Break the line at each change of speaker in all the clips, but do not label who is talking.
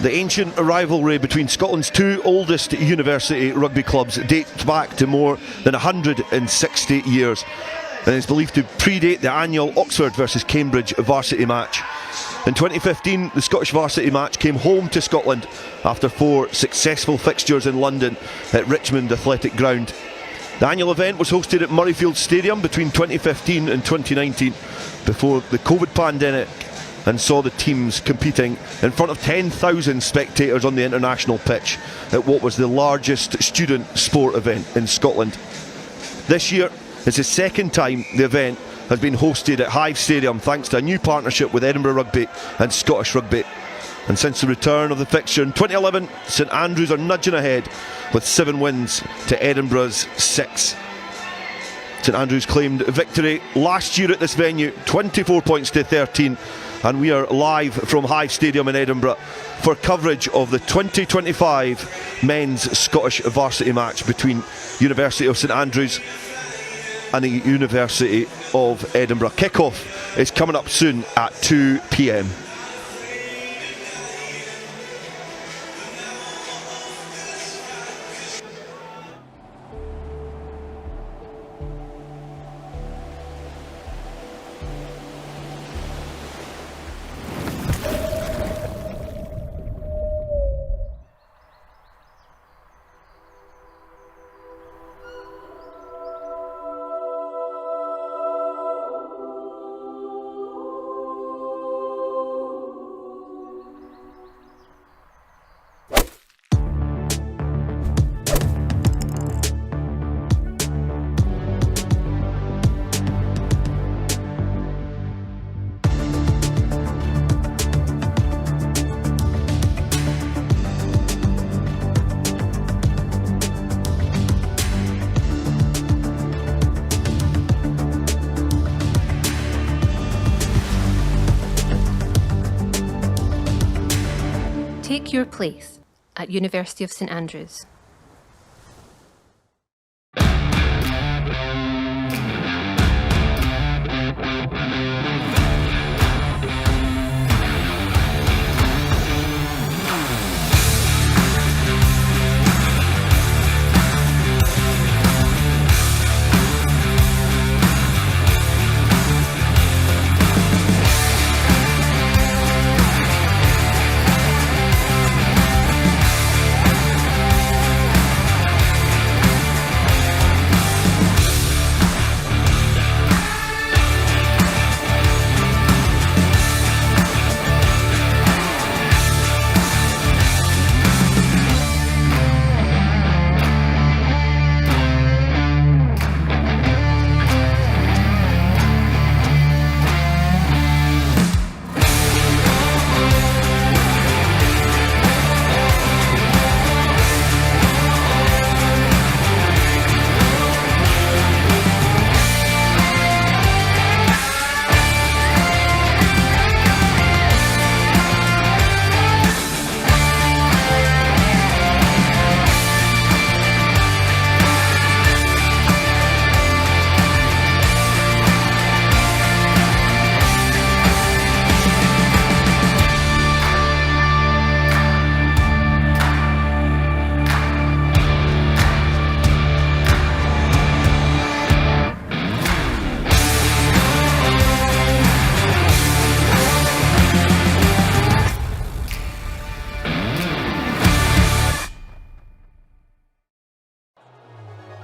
The ancient rivalry between Scotland's two oldest university rugby clubs dates back to more than 160 years and is believed to predate the annual Oxford versus Cambridge Varsity Match. In 2015, the Scottish Varsity Match came home to Scotland after 4 successful fixtures in London at Richmond Athletic Ground. The annual event was hosted at Hive Stadium between 2015 and 2019 before the COVID pandemic, and saw the teams competing in front of 10,000 spectators on the international pitch at what was the largest student sport event in Scotland. This year is the second time the event has been hosted at Hive Stadium thanks to a new partnership with Edinburgh Rugby and Scottish Rugby. And since the return of the fixture in 2011, St Andrews are nudging ahead with 7 wins to Edinburgh's 6. St Andrews claimed victory last year at this venue, 24 points to 13. And we are live from Hive Stadium in Edinburgh for coverage of the 2025 Men's Scottish Varsity Match between University of St Andrews and the University of Edinburgh. Kick-off is coming up soon at 2 p.m.
Take your place at University of St Andrews.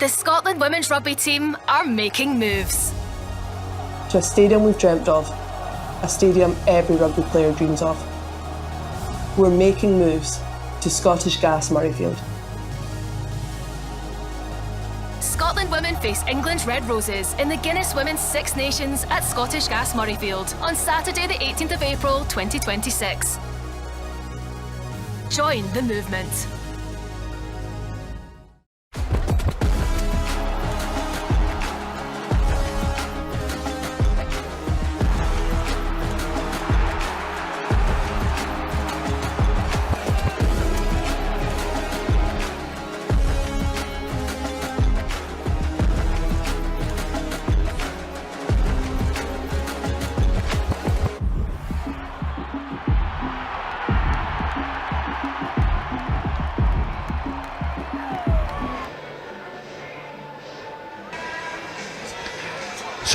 The Scotland women's rugby team are making moves.
To a stadium we've dreamt of, a stadium every rugby player dreams of. We're making moves to Scottish Gas Murrayfield.
Scotland women face England's Red Roses in the Guinness Women's Six Nations at Scottish Gas Murrayfield on Saturday the 18th of April 2026. Join the movement.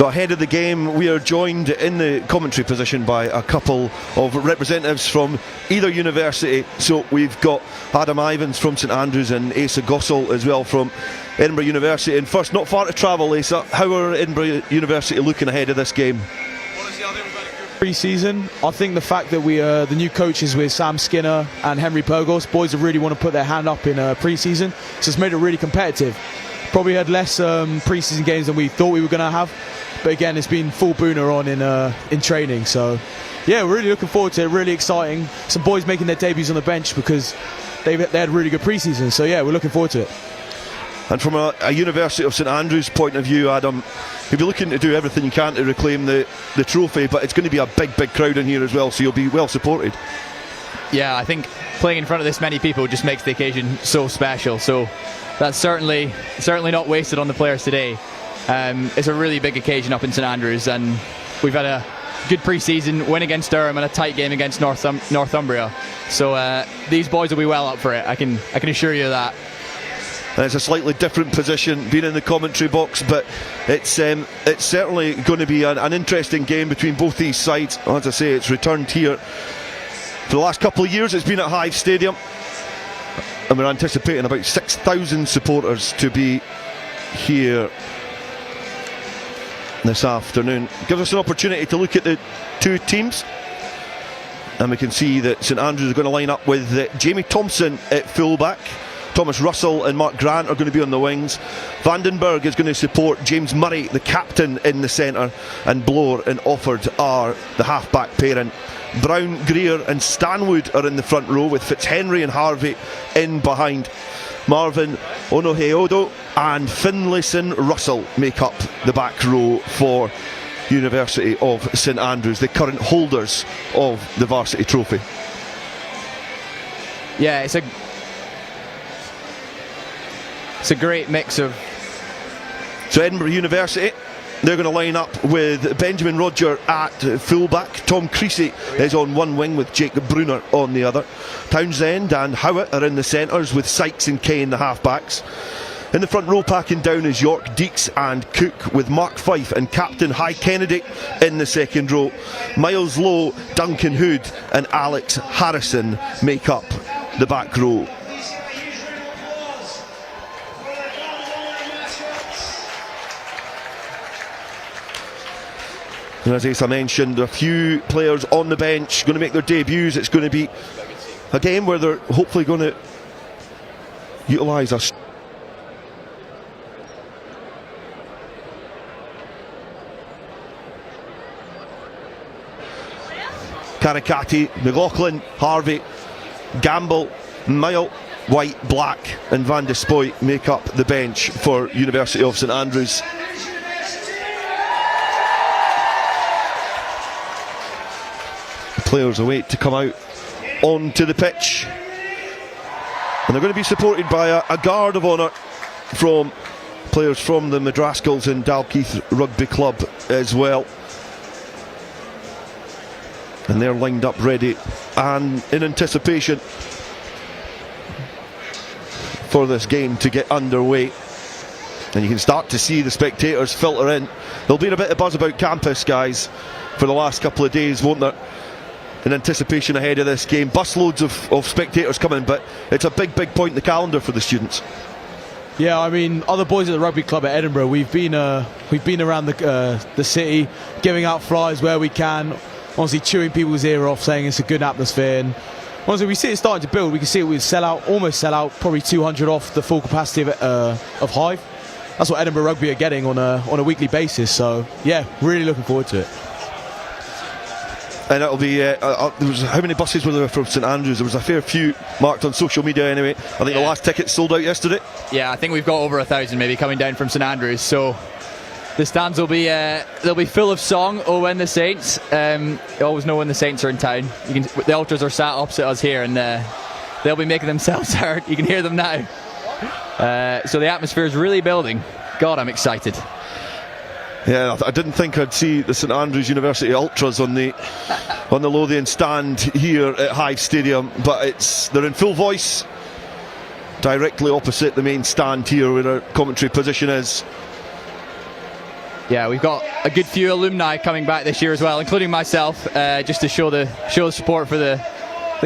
So ahead of the game, we are joined in the commentary position by a couple of representatives from either university. So we've got Adam Ivins from St Andrews and Asa Gossel as well from Edinburgh University. And first, not far to travel, Asa, how are Edinburgh University looking ahead of this game?
Pre-season, I think the fact that we the new coaches with Sam Skinner and Henry Purgos, boys have really want to put their hand up in pre-season, so it's made it really competitive. Probably had less pre-season games than we thought we were going to have, but again, it's been full booner on in training. So yeah, we're really looking forward to it. Really exciting. Some boys making their debuts on the bench because they had really good pre-season. So yeah, we're looking forward to it.
And from a University of St Andrews point of view, Adam, you'll be looking to do everything you can to reclaim the trophy, but it's going to be a big crowd in here as well, so you'll be well supported.
Yeah, I think playing in front of this many people just makes the occasion so special, so that's certainly not wasted on the players today. It's a really big occasion up in St Andrews, and we've had a good pre-season win against Durham and a tight game against Northumbria, so these boys will be well up for it. I can assure you that.
And it's a slightly different position being in the commentary box, but it's certainly going to be an interesting game between both these sides. As I say, it's returned here. For the last couple of years it's been at Hive Stadium, and we're anticipating about 6,000 supporters to be here this afternoon. Gives us an opportunity to look at the two teams, and we can see that St Andrews are going to line up with Jamie Thompson at fullback. Thomas Russell and Mark Grant are going to be on the wings. Vandenberg is going to support James Murray, the captain, in the centre, and Bloor and Offord are the half-back pairing. Brown, Greer and Stanwood are in the front row, with Fitzhenry and Harvey in behind. Marvin, Onoheodo and Finlayson Russell make up the back row for University of St Andrews, the current holders of the Varsity Trophy.
Yeah, it's a great mix of...
So Edinburgh University, they're going to line up with Benjamin Roger at fullback. Tom Creasy is on one wing with Jacob Brunner on the other. Townsend and Howitt are in the centres with Sykes and Kane the half-backs. In the front row packing down is York, Deeks and Cook, with Mark Fife and Captain High Kennedy in the second row. Miles Lowe, Duncan Hood and Alex Harrison make up the back row. And as Asa mentioned, a few players on the bench going to make their debuts. It's going to be a game where they're hopefully going to utilise us. Karikati, McLaughlin, Harvey, Gamble, Mile, White, Black and Van de Spoy make up the bench for University of St Andrews. Players await to come out onto the pitch, and they're going to be supported by a guard of honour from players from the Madraskals and Dalkeith Rugby Club as well, and they're lined up ready and in anticipation for this game to get underway. And you can start to see the spectators filter in. There'll be a bit of buzz about campus, guys, for the last couple of days, won't there, in anticipation ahead of this game. Busloads of spectators coming, but it's a big point in the calendar for the students.
Yeah, I mean, other boys at the rugby club at Edinburgh, we've been around the city, giving out flyers where we can, honestly chewing people's ear off, saying it's a good atmosphere. And honestly, we see it starting to build. We can see it with almost sell out, probably 200 off the full capacity of Hive. That's what Edinburgh Rugby are getting on a weekly basis. So yeah, really looking forward to it.
And it'll be how many buses were there from St Andrews? There was a fair few marked on social media anyway. I think the last ticket sold out yesterday. Yeah,
I think we've got over 1,000 maybe coming down from St Andrews, so the stands will be they'll be full of song. Oh, when the Saints, you always know when the Saints are in town. The ultras are sat opposite us here, and they'll be making themselves heard. You can hear them now, so the atmosphere is really building. God, I'm excited.
Yeah, I didn't think I'd see the St Andrews University Ultras on the Lothian stand here at Hive Stadium, but they're in full voice directly opposite the main stand here where our commentary position is.
yeah, we've got a good few alumni coming back this year as well, including myself, just to show the support for the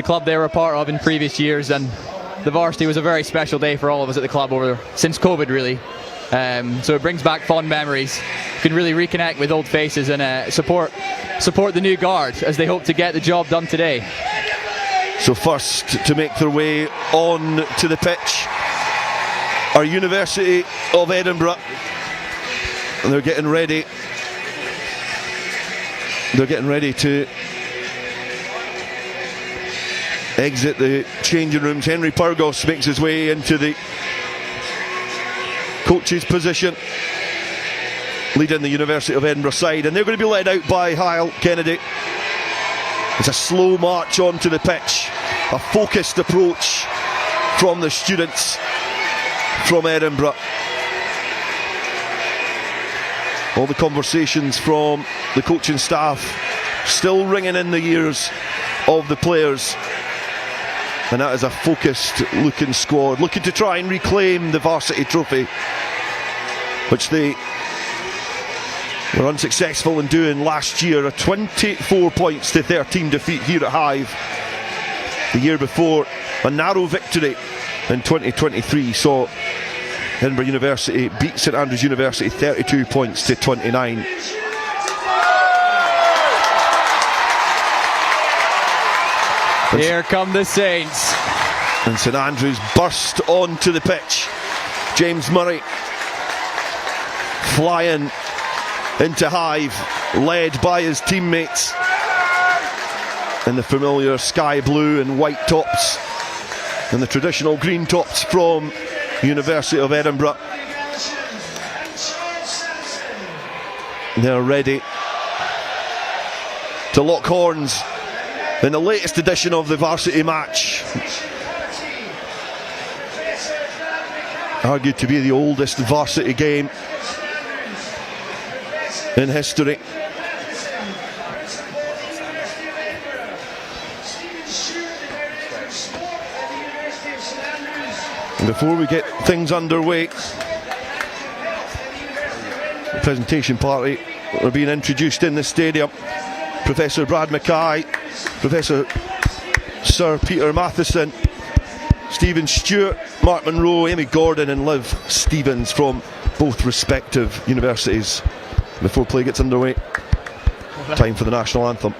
club they were a part of in previous years. And the varsity was a very special day for all of us at the club since COVID, really. So it brings back fond memories. You can really reconnect with old faces and support the new guard as they hope to get the job done today.
So first to make their way on to the pitch are University of Edinburgh, and they're getting ready. They're getting ready to exit the changing rooms. Henry Purgos makes his way into the coach's position, leading the University of Edinburgh side, and they're going to be led out by Hyle Kennedy. It's a slow march onto the pitch, a focused approach from the students from Edinburgh. All the conversations from the coaching staff still ringing in the ears of the players, and that is a focused looking squad looking to try and reclaim the varsity trophy, which they were unsuccessful in doing last year. A 24 points to 13 defeat here at Hive. The year before, a narrow victory in 2023 saw Edinburgh University beat St Andrews University 32 points to 29.
Here come the Saints.
And St Andrews burst onto the pitch. James Murray flying into Hive, led by his teammates in the familiar sky blue and white tops and the traditional green tops from University of Edinburgh. They're ready to lock horns in the latest edition of the Varsity Match, argued to be the oldest varsity game in history. And before we get things underway, the presentation party are being introduced in the stadium. Professor Brad Mackay, Professor Sir Peter Matheson, Stephen Stewart, Mark Monroe, Amy Gordon and Liv Stevens from both respective universities. Before play gets underway, time for the national anthem.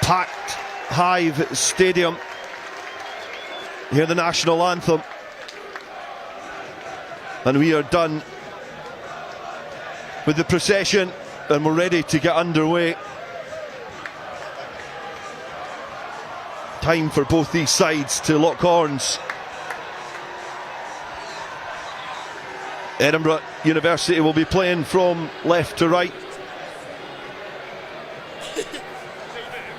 packed Hive Stadium. Hear the national anthem. And we are done with the procession and we're ready to get underway. Time for both these sides to lock horns. Edinburgh University will be playing from left to right.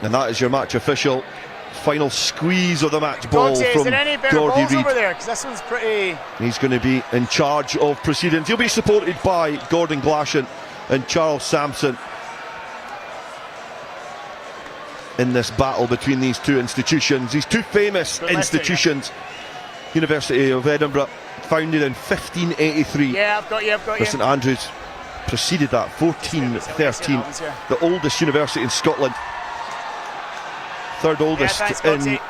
And that is your match official. Final squeeze of the match ball from Gordy Reid.
This one's pretty...
He's going to be in charge of proceedings. He'll be supported by Gordon Glashan and Charles Sampson in this battle between these two institutions, these two famous institutions. University of Edinburgh, founded in 1583.
Yeah, I've got you.
St Andrews preceded that, 1413. The oldest university in Scotland. Third oldest in the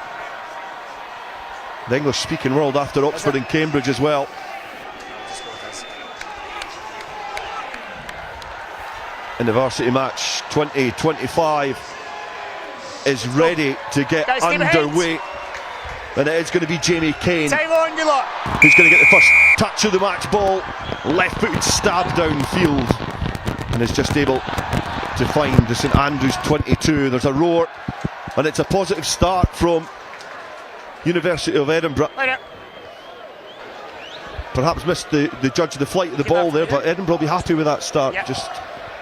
English-speaking world after Oxford and Cambridge as well. And the varsity match 2025 is ready to get underway. And it is going to be Jamie Kane who's going to get the first touch of the match ball. Left-footed stab downfield and is just able to find the St Andrews 22. There's a roar. And it's a positive start from University of Edinburgh. Perhaps missed the judge of the flight of the ball there, but Edinburgh will be happy with that start.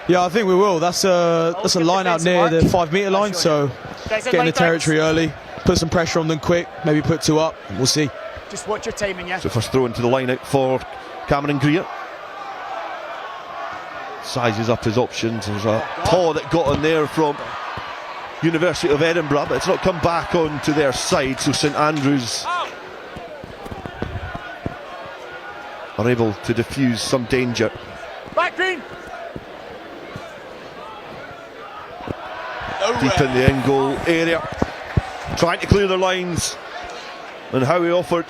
Yeah, I think we will. That's a line out near the 5 metre line, so get in the territory early, put some pressure on them quick, maybe put two up, and we'll see.
Just watch your timing, yeah.
So first throw into the line out for Cameron Greer. Sizes up his options. There's a paw that got on there from University of Edinburgh, but it's not come back onto their side, so St Andrews are able to diffuse some danger.
Back green.
Deep in the in-goal area, trying to clear their lines, and Howie offered.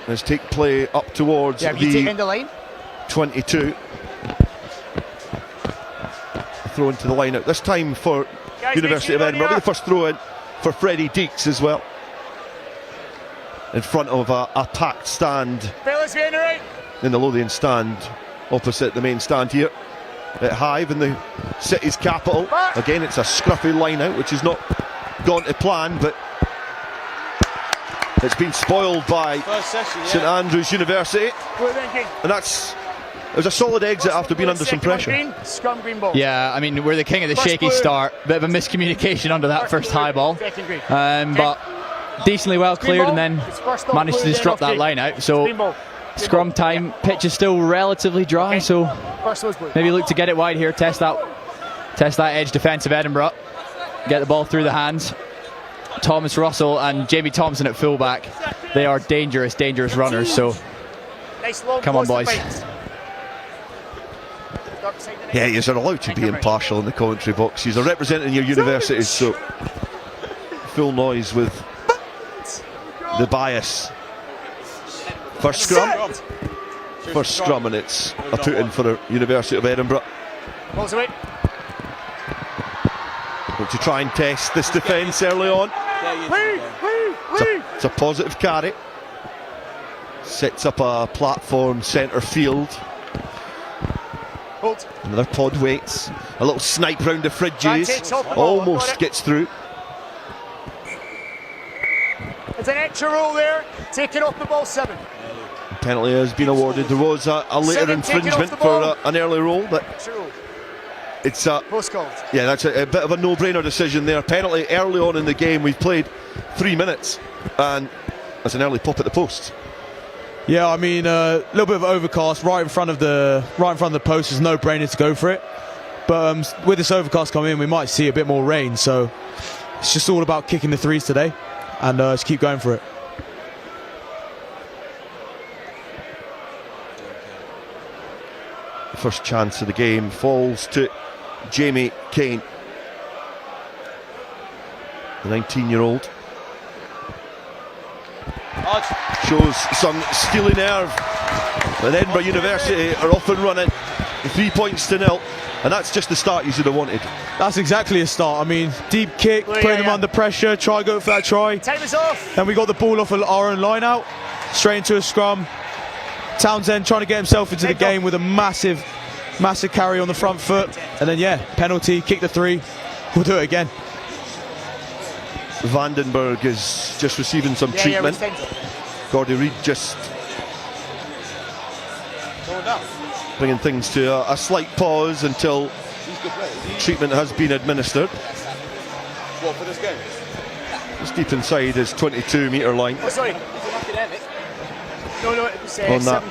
Let's take play up towards the 22. Throw into the line out this time for University of Edinburgh. The first throw in for Freddie Deeks as well, in front of a packed stand in the Lothian stand opposite the main stand here at Hive in the city's capital. Again, it's a scruffy line out which is not gone to plan, but it's been spoiled by St Andrews University, and it was a solid exit after being under some pressure.
Yeah, I mean, we're the king of the shaky start. Bit of a miscommunication under that first high ball, but decently well cleared, and then managed to disrupt that line out. So scrum time, pitch is still relatively dry, so maybe look to get it wide here, test that edge defence of Edinburgh, get the ball through the hands. Thomas Russell and Jamie Thompson at fullback, they are dangerous runners, so come on, boys.
Yeah, you're allowed to be impartial in the commentary box. You're representing your universities, so full noise with the bias. First scrum, and it's a put in for the University of Edinburgh. But to try and test this defence early on. It's a positive carry. Sets up a platform centre field. Another pod waits. A little snipe round the fridges. Almost gets through.
There's an extra roll there. Taking off the ball 7.
Penalty has been awarded. There was a later infringement for an early roll, but it's yeah, that's a bit of a no-brainer decision there. Penalty early on in the game. We've played 3 minutes, and that's an early pop at the post.
Yeah, I mean, a little bit of overcast right in front of the post. Is no brainer to go for it. But with this overcast coming in, we might see a bit more rain. So it's just all about kicking the threes today, and just keep going for it.
The first chance of the game falls to Jamie Kane, the 19-year-old. Shows some steely nerve, but Edinburgh University are off and running. 3 points to nil, and that's just the start you should have wanted.
That's exactly a start. I mean, deep kick, putting them under pressure, try go for that try.
Time is off.
Then we got the ball off our own line out, straight into a scrum. Townsend trying to get himself into the game with a massive carry on the front foot, and then yeah, penalty, kick the 3. We'll do it again.
Vandenberg is just receiving some treatment. Gordy Reid just bringing things to a slight pause until treatment has been administered.
What, for this game?
Just deep inside his 22-metre line.
Oh, sorry. No, it was
On that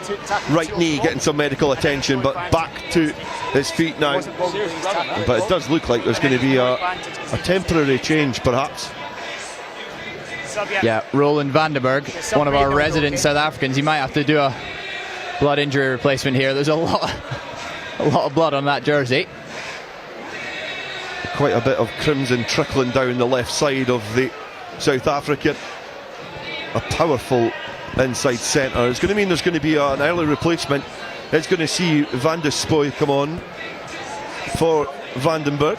right knee, getting some medical attention, but back to his feet now. But it does look like there's going to be a temporary change, perhaps.
Yeah, Roland Vandenberg, one of our resident South Africans. He might have to do a blood injury replacement here. There's a lot of blood on that jersey.
Quite a bit of crimson trickling down the left side of the South African. A powerful inside centre. It's going to mean there's going to be an early replacement. It's going to see Van der Spoy come on for Vandenberg.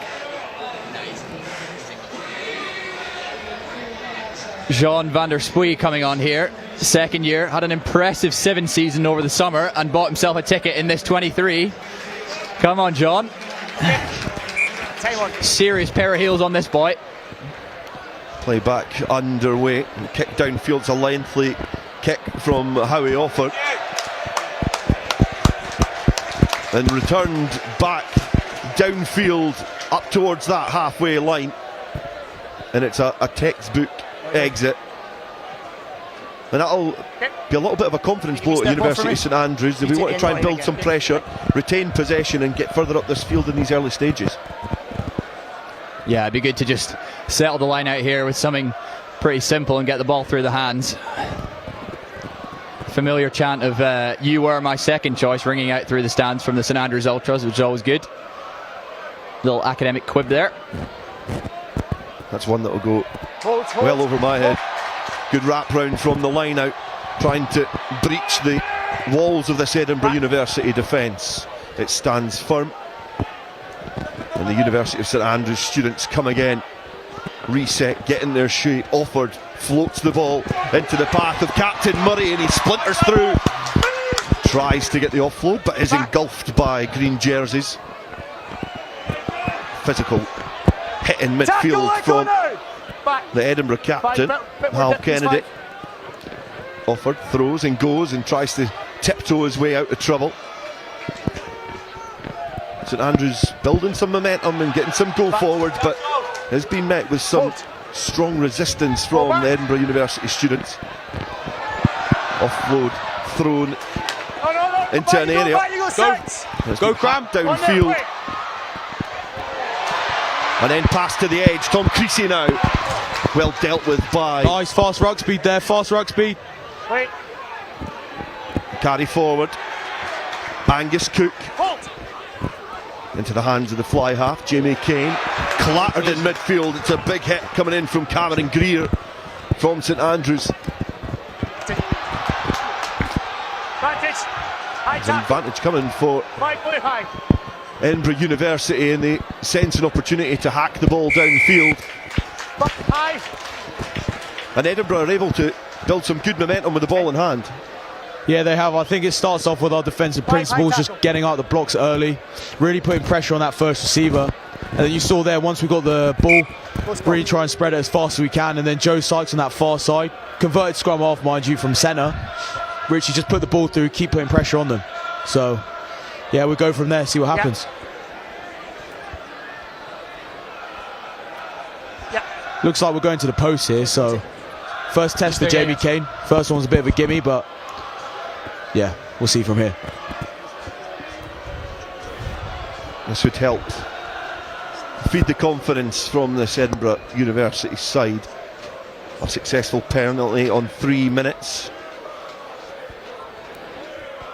Jean van der Spuy coming on here, second year, had an impressive 7 season over the summer and bought himself a ticket in this 23. Come on, John. Serious pair of heels on this boy.
Play back underway, kick downfield. It's a lengthy kick from Howie Offord, and returned back downfield up towards that halfway line, and it's a textbook exit, and that'll be a little bit of a confidence blow at University of St Andrews if we want to try and build some pressure, retain possession and get further up this field in these early stages.
Yeah, it'd be good to just settle the line out here with something pretty simple and get the ball through the hands. Familiar chant of "You were my second choice" ringing out through the stands from the St Andrews Ultras, which is always good. Little academic quib there.
That's one that will go well over my head. Good wrap round from the line out, trying to breach the walls of this Edinburgh University defence. It stands firm, and the University of St Andrews students come again. Reset, get in their shape. Offord floats the ball into the path of Captain Murray, and he splinters through. Tries to get the offload, but is engulfed by green jerseys. Physical hit in midfield from the Edinburgh captain, Hal Kennedy. Offord throws and goes and tries to tiptoe his way out of trouble. St Andrews building some momentum and getting some go forward, but has been met with some strong resistance from the Edinburgh University students. Offload thrown into an area.
Go Cram.
Downfield. And then pass to the edge. Tom Creasy now. Well dealt with by.
Nice fast ruck speed there. Fast ruck speed.
Carry forward. Angus Cook. Into the hands of the fly half. Jamie Kane. Clattered in midfield. It's a big hit coming in from Cameron Greer from St Andrews. There's an advantage coming for Edinburgh University, and they sense an opportunity to hack the ball downfield. And Edinburgh are able to build some good momentum with the ball in hand.
Yeah, they have. I think it starts off with our defensive principles, just getting out the blocks early, really putting pressure on that first receiver. And then you saw there, once we got the ball, really try and spread it as fast as we can. And then Joe Sykes on that far side, converted scrum half, mind you, from centre. Richie just put the ball through, keep putting pressure on them. So, yeah, we'll go from there, see what happens. Looks like we're going to the post here, so first test for Jamie Kane. First one's a bit of a gimme, but yeah, we'll see from here.
This would help feed the confidence from this Edinburgh University side. A successful penalty on 3 minutes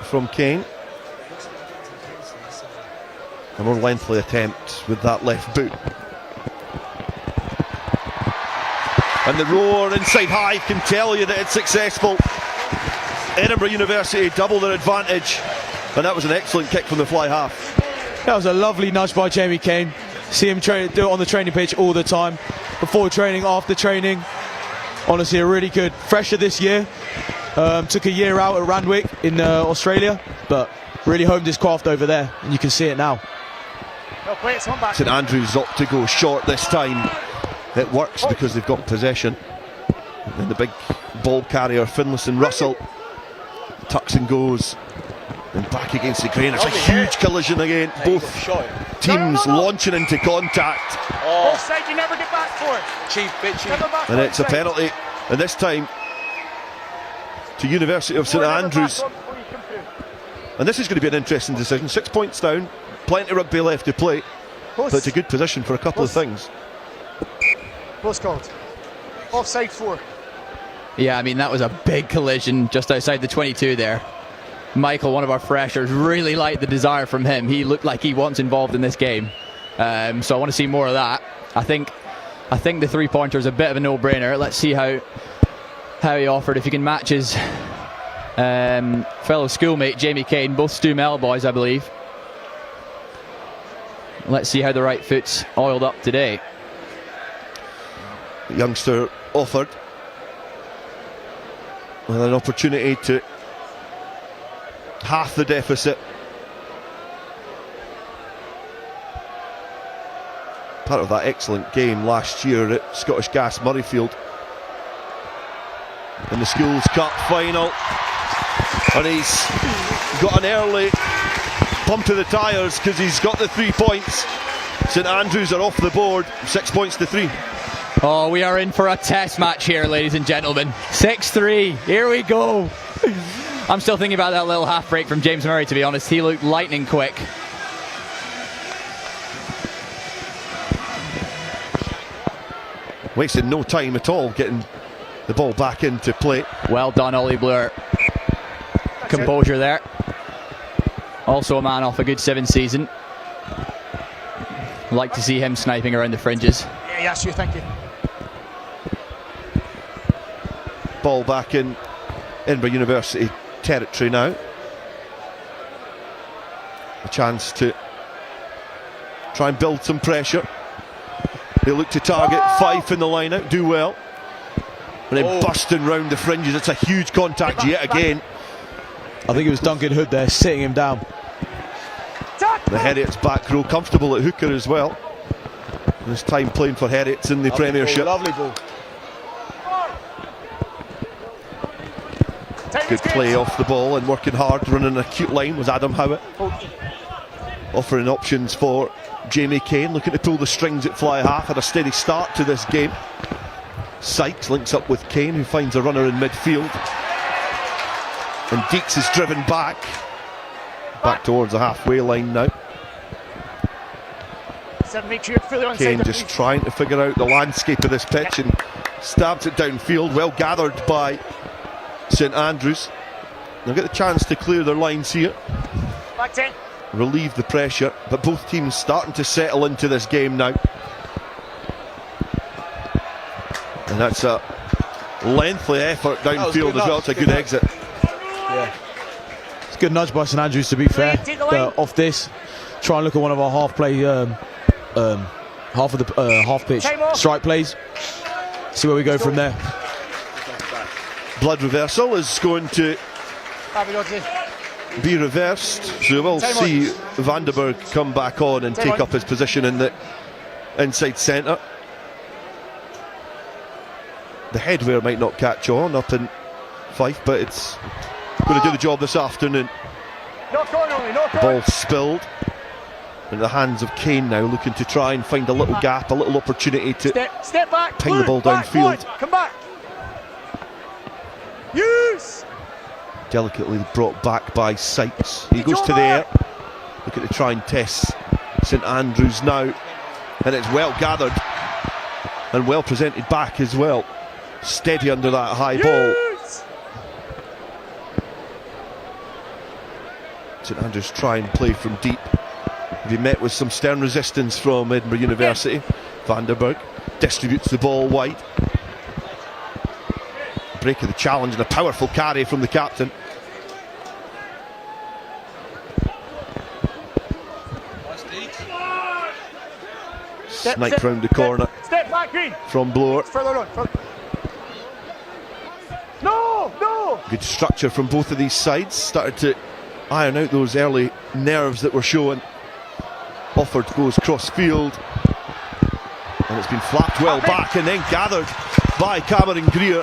from Kane. A more lengthy attempt with that left boot. And the roar inside Hive can tell you that it's successful. Edinburgh University double their advantage. And that was an excellent kick from the fly half.
That was a lovely nudge by Jamie Kane. See him do it on the training pitch all the time. Before training, after training. Honestly, a really good. Fresher this year. Took a year out at Randwick in Australia, but really honed his craft over there, and you can see it now.
St Andrews opt to go short this time. It works because they've got possession. And the big ball carrier, Finlayson Russell, tucks and goes. And back against the grain. It's a huge collision again. Both teams launching into contact.
Offside, you never get back for it.
Cheap.
And it's a penalty. And this time to University of St Andrews. And this is going to be an interesting decision. 6 points down, plenty of rugby left to play, but it's a good position for a couple of things.
Close called. Offside 4.
Yeah, I mean, that was a big collision just outside the 22 there. Michael, one of our freshers, really liked the desire from him. He looked like he wants involved in this game. So I want to see more of that. I think the three-pointer is a bit of a no-brainer. Let's see how he offered. If he can match his fellow schoolmate Jamie Kane, both Stu Mel boys, I believe. Let's see how the right foot's oiled up today.
The youngster offered with an opportunity to half the deficit. Part of that excellent game last year at Scottish Gas Murrayfield in the Schools Cup final, and he's got an early pump to the tyres because he's got the 3 points. St Andrews are off the board, 6 points to 3.
Oh, we are in for a test match here, ladies and gentlemen. 6-3, here we go. I'm still thinking about that little half break from James Murray, to be honest. He looked lightning quick.
Wasted no time at all getting the ball back into play.
Well done, Ollie Bloor. Composure there. Also a man off a good 7 season. Like to see him sniping around the fringes.
Yeah, sure, thank you.
Ball back in Edinburgh University territory now. A chance to try and build some pressure. They look to target Fife in the line out, do well. And then busting round the fringes. It's a huge contact yet again.
I think it was Duncan Hood there, sitting him down.
The Heriots back row comfortable at hooker as well. This time playing for Heriots in the Premiership.
Lovely ball.
Good play off the ball and working hard, running an acute line was Adam Howitt. Offering options for Jamie Kane, looking to pull the strings at fly half. Had a steady start to this game. Sykes links up with Kane, who finds a runner in midfield. And Deeks is driven back towards the halfway line now. Kane just trying to figure out the landscape of this pitch and stabs it downfield. Well gathered by St Andrews. They'll get the chance to clear their lines here, relieve the pressure, but both teams starting to settle into this game now. And that's a lengthy effort downfield as well. It's a good exit.
Yeah. It's a good nudge by St Andrews, to be fair. Off this, try and look at one of our half pitch strike plays. See where we go from there.
Blood reversal is going to be reversed, so we'll see Vandenberg come back on and take up his position in the inside centre. The headwear might not catch on up in Fife, but it's going to do the job this afternoon. The ball spilled in the hands of Kane now, looking to try and find a little gap, a little opportunity to
step back,
ping the ball downfield.
Come back. Use.
Delicately brought back by Sykes. He goes to the air, looking to try and test St Andrews now, and it's well gathered and well presented back as well. Steady under that high ball. St Andrews try and play from deep. He met with some stern resistance from Edinburgh University. Vandenberg distributes the ball wide. Break of the challenge and a powerful carry from the captain. Sniped round the corner
Step back, Green.
from Blower.
Further on. No!
Good structure from both of these sides. Started to iron out those early nerves that were showing. Offord goes cross field. And it's been flapped well back and then gathered by Cameron Greer.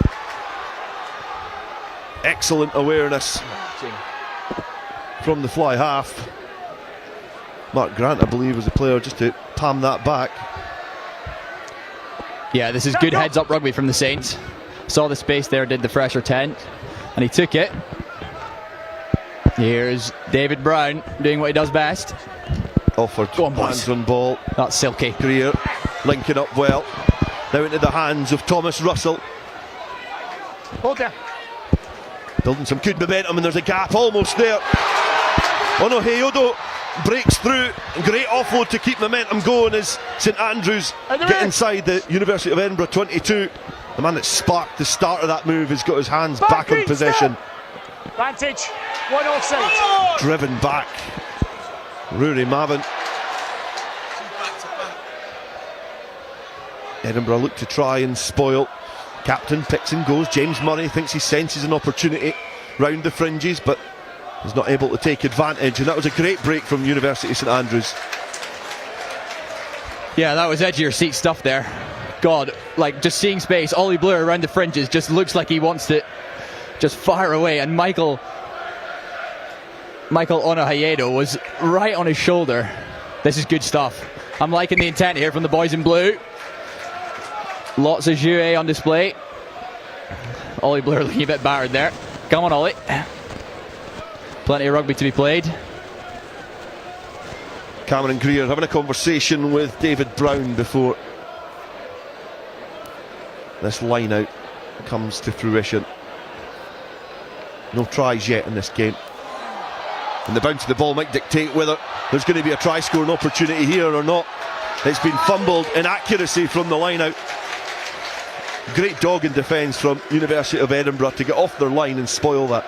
Excellent awareness from the fly half. Mark Grant, I believe, was the player just to palm that back.
Yeah, this is good heads-up rugby from the Saints. Saw the space there, did the fresher 10, and he took it. Here's David Brown doing what he does best.
Offord,
Go on, boys.
hands on ball.
That's silky.
Greer linking up well. Now into the hands of Thomas Russell.
Hold there.
Building some good momentum, and there's a gap almost there. Ono Heyodo breaks through. Great offload to keep momentum going as St Andrews get inside the University of Edinburgh 22. The man that sparked the start of that move has got his hands back in possession.
Vantage. One offside.
Driven back. Rory Mavin. Edinburgh look to try and spoil. Captain picks and goes. James Murray thinks he senses an opportunity round the fringes, but is not able to take advantage. And that was a great break from University of St Andrews.
Yeah, that was edge of your seat stuff there. God, like just seeing space, Ollie Bloor around the fringes just looks like he wants to just fire away. And Michael Onohayedo was right on his shoulder. This is good stuff. I'm liking the intent here from the boys in blue. Lots of jouet on display. Ollie Bloor looking a bit battered there. Come on, Ollie. Plenty of rugby to be played.
Cameron Greer having a conversation with David Brown before this line out comes to fruition. No tries yet in this game. And the bounce of the ball might dictate whether there's going to be a try scoring opportunity here or not. It's been fumbled. Inaccuracy from the line out. Great dog in defence from University of Edinburgh to get off their line and spoil that.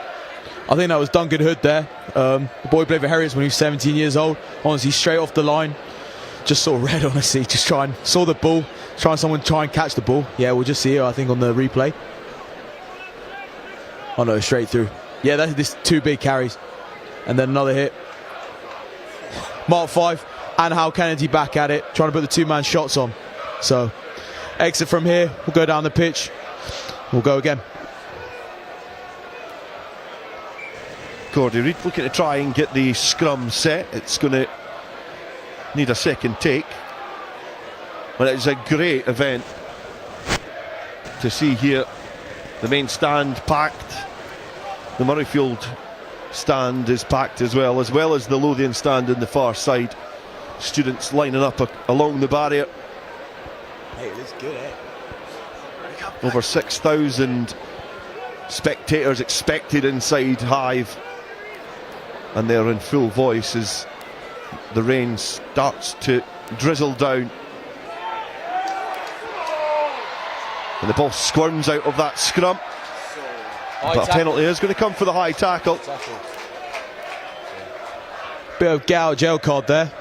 I think that was Duncan Hood there. The boy played for Heriots when he was 17 years old. Honestly, straight off the line. Just sort of red, honestly. Just saw the ball. Someone try and catch the ball. Yeah, we'll just see it, I think, on the replay. Oh no, straight through. Yeah, this 2 big carries. And then another hit. Mark 5 and Hal Kennedy back at it, trying to put the 2-man shots on. So, exit from here. We'll go down the pitch. We'll go again.
Gordy Reid looking to try and get the scrum set. It's going to need a second take. But it's a great event to see here. The main stand packed. The Murrayfield stand is packed as well as the Lothian stand in the far side. Students lining up along the barrier.
Hey, it looks good, eh?
Over 6,000 spectators expected inside Hive, and they're in full voice as the rain starts to drizzle down. And the ball squirms out of that scrum. But a penalty is going to come for the high tackle.
Bit of jail card there.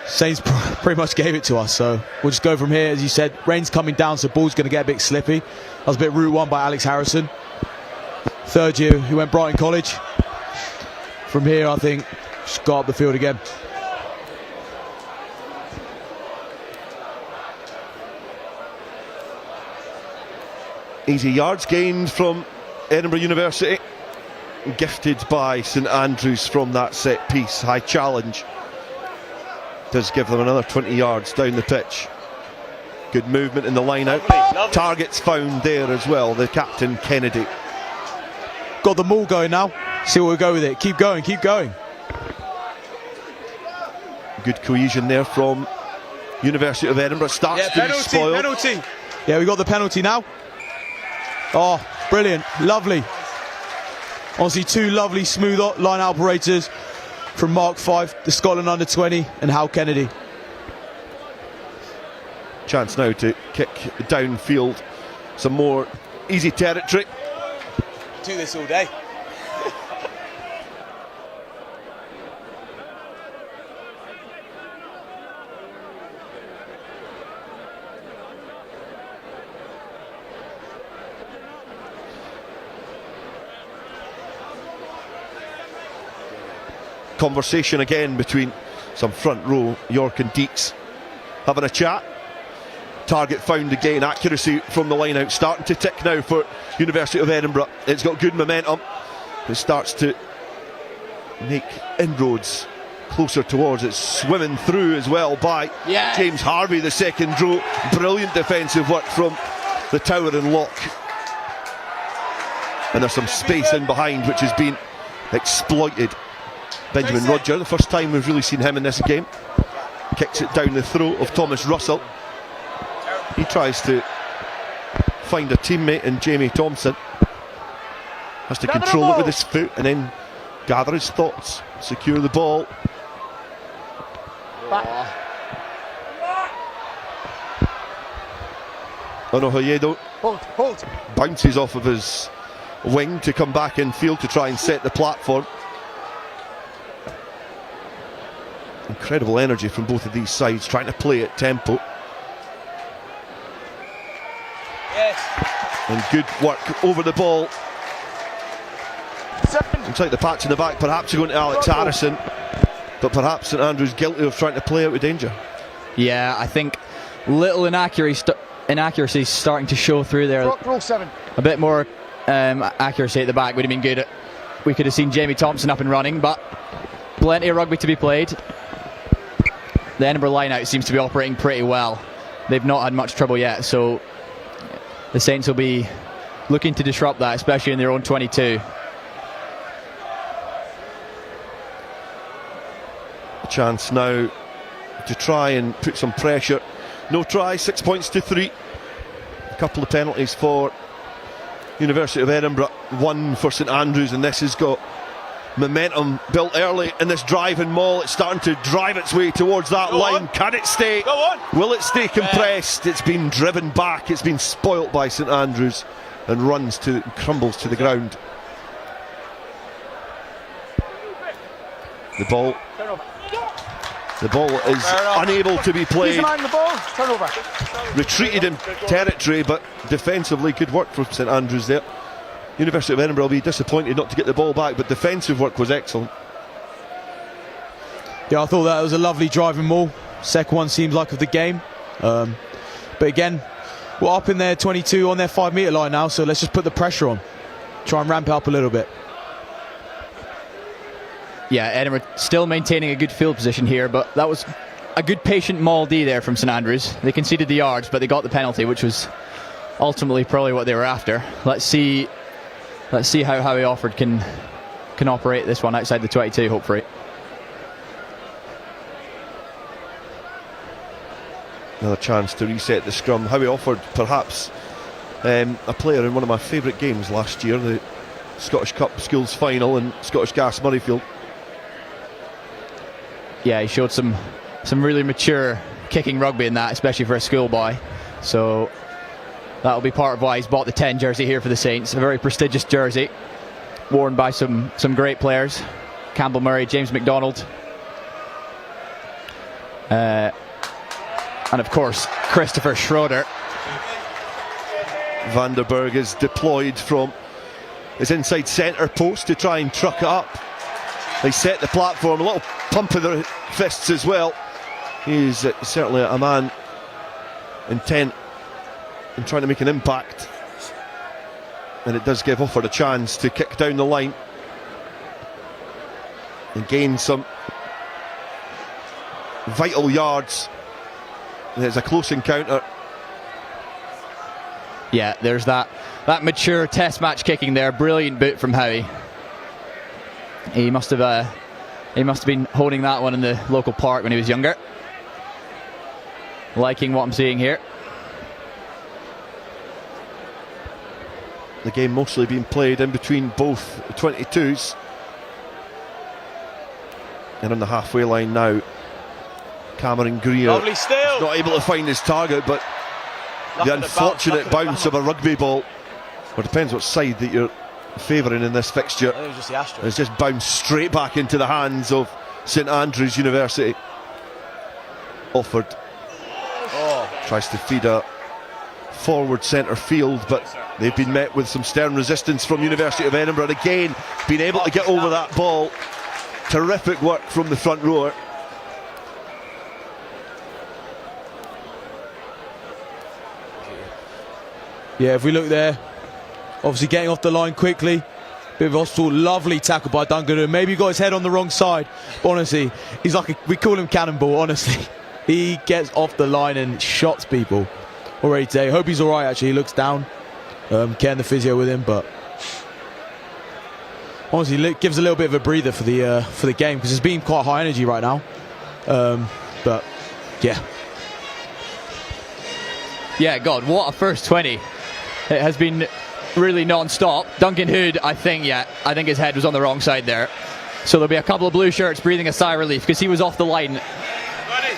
Saints pretty much gave it to us, so we'll just go from here. As you said, rain's coming down, so ball's going to get a bit slippy. That was a bit route one by Alex Harrison. 3rd year, he went Brighton College. From here, I think, just go up the field again.
Easy yards gained from Edinburgh University. Gifted by St Andrews from that set piece. High challenge. Does give them another 20 yards down the pitch. Good movement in the line out. Targets found there as well. The captain, Kennedy.
Got the maul going now. See what we go with it. Keep going, keep going.
Good cohesion there from University of Edinburgh. Starts to be spoiled.
Penalty. Yeah, we got the penalty now. Oh, brilliant, lovely. Honestly, 2 lovely smooth line operators from Mark 5, the Scotland under-20, and Hal Kennedy.
Chance now to kick downfield. Some more easy territory.
Do this all day.
conversation again between some front row, York and Deeks, having a chat. Target found again, accuracy from the line out, starting to tick now for University of Edinburgh. It's got good momentum. It starts to make inroads closer towards it, swimming through as well by James Harvey, the second row. Brilliant defensive work from the tower and lock. And there's some space in behind which has been exploited. Benjamin Rodger, the first time we've really seen him in this game, kicks it down the throat of Thomas Russell. He tries to find a teammate in Jamie Thompson, has to control it with his foot and then gather his thoughts, secure the ball. Onohoyedo bounces off of his wing to come back in field to try and set the platform. Incredible energy from both of these sides, trying to play at tempo. And good work over the ball. Looks like the patch in the back, perhaps going to Alex Harrison, but perhaps St Andrews guilty of trying to play out with danger.
Yeah, I think little inaccuracy starting to show through there. A bit more accuracy at the back would have been good. We could have seen Jamie Thompson up and running, but plenty of rugby to be played. The Edinburgh line-out seems to be operating pretty well. They've not had much trouble yet, so the Saints will be looking to disrupt that, especially in their own 22.
A chance now to try and put some pressure. No try, 6 points to 3. A couple of penalties for University of Edinburgh, 1 for St Andrews, and this has got momentum built early in this driving maul. It's starting to drive its way towards that line. Can it stay?
Go on.
Will it stay compressed? It's been driven back. It's been spoilt by St Andrews and crumbles to the ground. The ball is unable to be played.
Turnover.
Retreated in territory, but defensively good work from St Andrews there. University of Edinburgh will be disappointed not to get the ball back, but defensive work was excellent.
Yeah, I thought that was a lovely driving maul. Second one seems like of the game. But again, we're up in their 22 on their 5 metre line now, so let's just put the pressure on. Try and ramp it up a little bit.
Yeah, Edinburgh still maintaining a good field position here, but that was a good patient maul D there from St Andrews. They conceded the yards, but they got the penalty, which was ultimately probably what they were after. Let's see how Howie Offord can operate this one outside the 22, hopefully.
Another chance to reset the scrum. Howie Offord, perhaps a player in one of my favourite games last year, the Scottish Cup Schools Final in Scottish Gas Murrayfield.
Yeah, he showed some really mature kicking rugby in that, especially for a schoolboy. So that'll be part of why he's bought the 10 jersey here for the Saints. A very prestigious jersey, worn by some great players. Campbell Murray, James McDonald. And of course, Christopher Schroeder.
Vandenberg is deployed from his inside centre post to try and truck it up. They set the platform, a little pump of their fists as well. He's certainly a man intent in trying to make an impact, and it does give Offord a chance to kick down the line and gain some vital yards. There's a close encounter.
Yeah, there's that mature test match kicking there. Brilliant boot from Howie. He must have been holding that one in the local park when he was younger. Liking what I'm seeing here.
The game mostly being played in between both 22s. And on the halfway line now, Cameron Greer is not able to find his target, but the unfortunate bounce of a rugby ball, or depends what side that you're favouring in this fixture, has just bounced straight back into the hands of St Andrews University. Offord tries to feed a forward centre field, but they've been met with some stern resistance from University of Edinburgh. Again, being able to get over that ball terrific work from the front rower.
Yeah, if we look there, obviously getting off the line quickly. Bit of hospital, lovely tackle by Duncan. Maybe he got his head on the wrong side. But honestly, he's like we call him Cannonball, honestly. He gets off the line and shots people already today. Hope he's alright actually, he looks down. Getting the physio with him, but honestly gives a little bit of a breather for the game, because it's been quite high energy right now. But yeah.
Yeah, God, what a first 20. It has been really non-stop. Duncan Hood, I think his head was on the wrong side there. So there'll be a couple of blue shirts breathing a sigh of relief, because he was off the line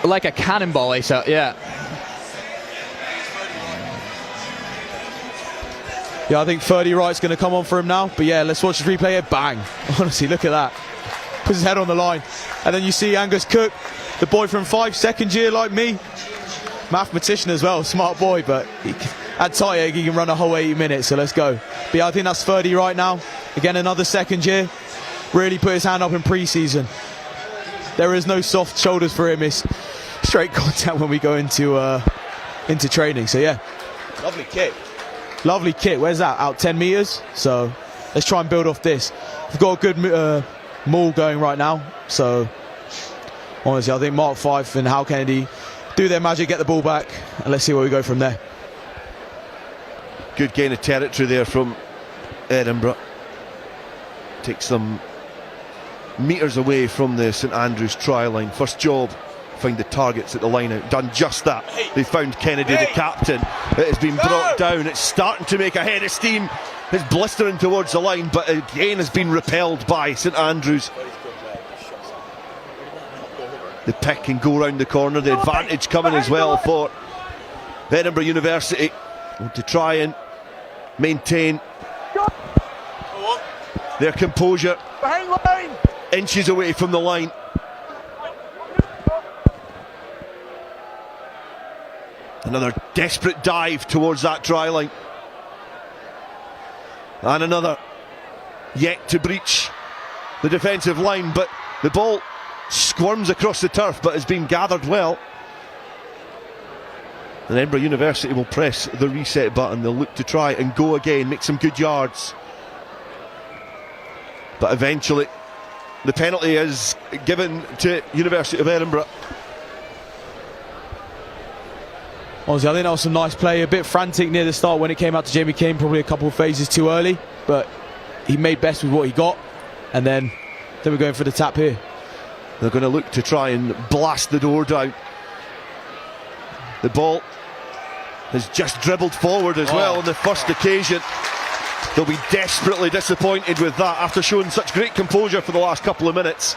like a cannonball, Asa. Yeah.
Yeah, I think 30 right's going to come on for him now. But yeah, let's watch the replay here. Bang. Honestly, look at that. Puts his head on the line. And then you see Angus Cook, the boy from 5, second year like me. Mathematician as well, smart boy, but at tight egg he can run a whole 80 minutes, so let's go. But yeah, I think that's 30 right now. Again, another second year. Really put his hand up in pre-season. There is no soft shoulders for him. It's straight contact when we go into training. So yeah, lovely kick. Lovely kick. Where's that? Out 10 metres. So let's try and build off this. We've got a good maul going right now. So honestly, I think Mark Fife and Hal Kennedy do their magic, get the ball back, and let's see where we go from there.
Good gain of territory there from Edinburgh. Takes them metres away from the St Andrews try line. First job, find the targets at the line out. Done just that. They found Kennedy, the captain. It has been brought down. It's starting to make a head of steam. It's blistering towards the line, but again has been repelled by St Andrews. The pick can go round the corner. The advantage coming as well for Edinburgh University to try and maintain their composure. Inches away from the line. Another desperate dive towards that try line. And another yet to breach the defensive line, but the ball squirms across the turf, but has been gathered well. And Edinburgh University will press the reset button. They'll look to try and go again, make some good yards. But eventually the penalty is given to University of Edinburgh.
Honestly, I think that was some nice play. A bit frantic near the start when it came out to Jamie Kane, probably a couple of phases too early, but he made best with what he got. And then we're going for the tap here.
They're going to look to try and blast the door down. The ball has just dribbled forward as well on the first occasion. They'll be desperately disappointed with that after showing such great composure for the last couple of minutes.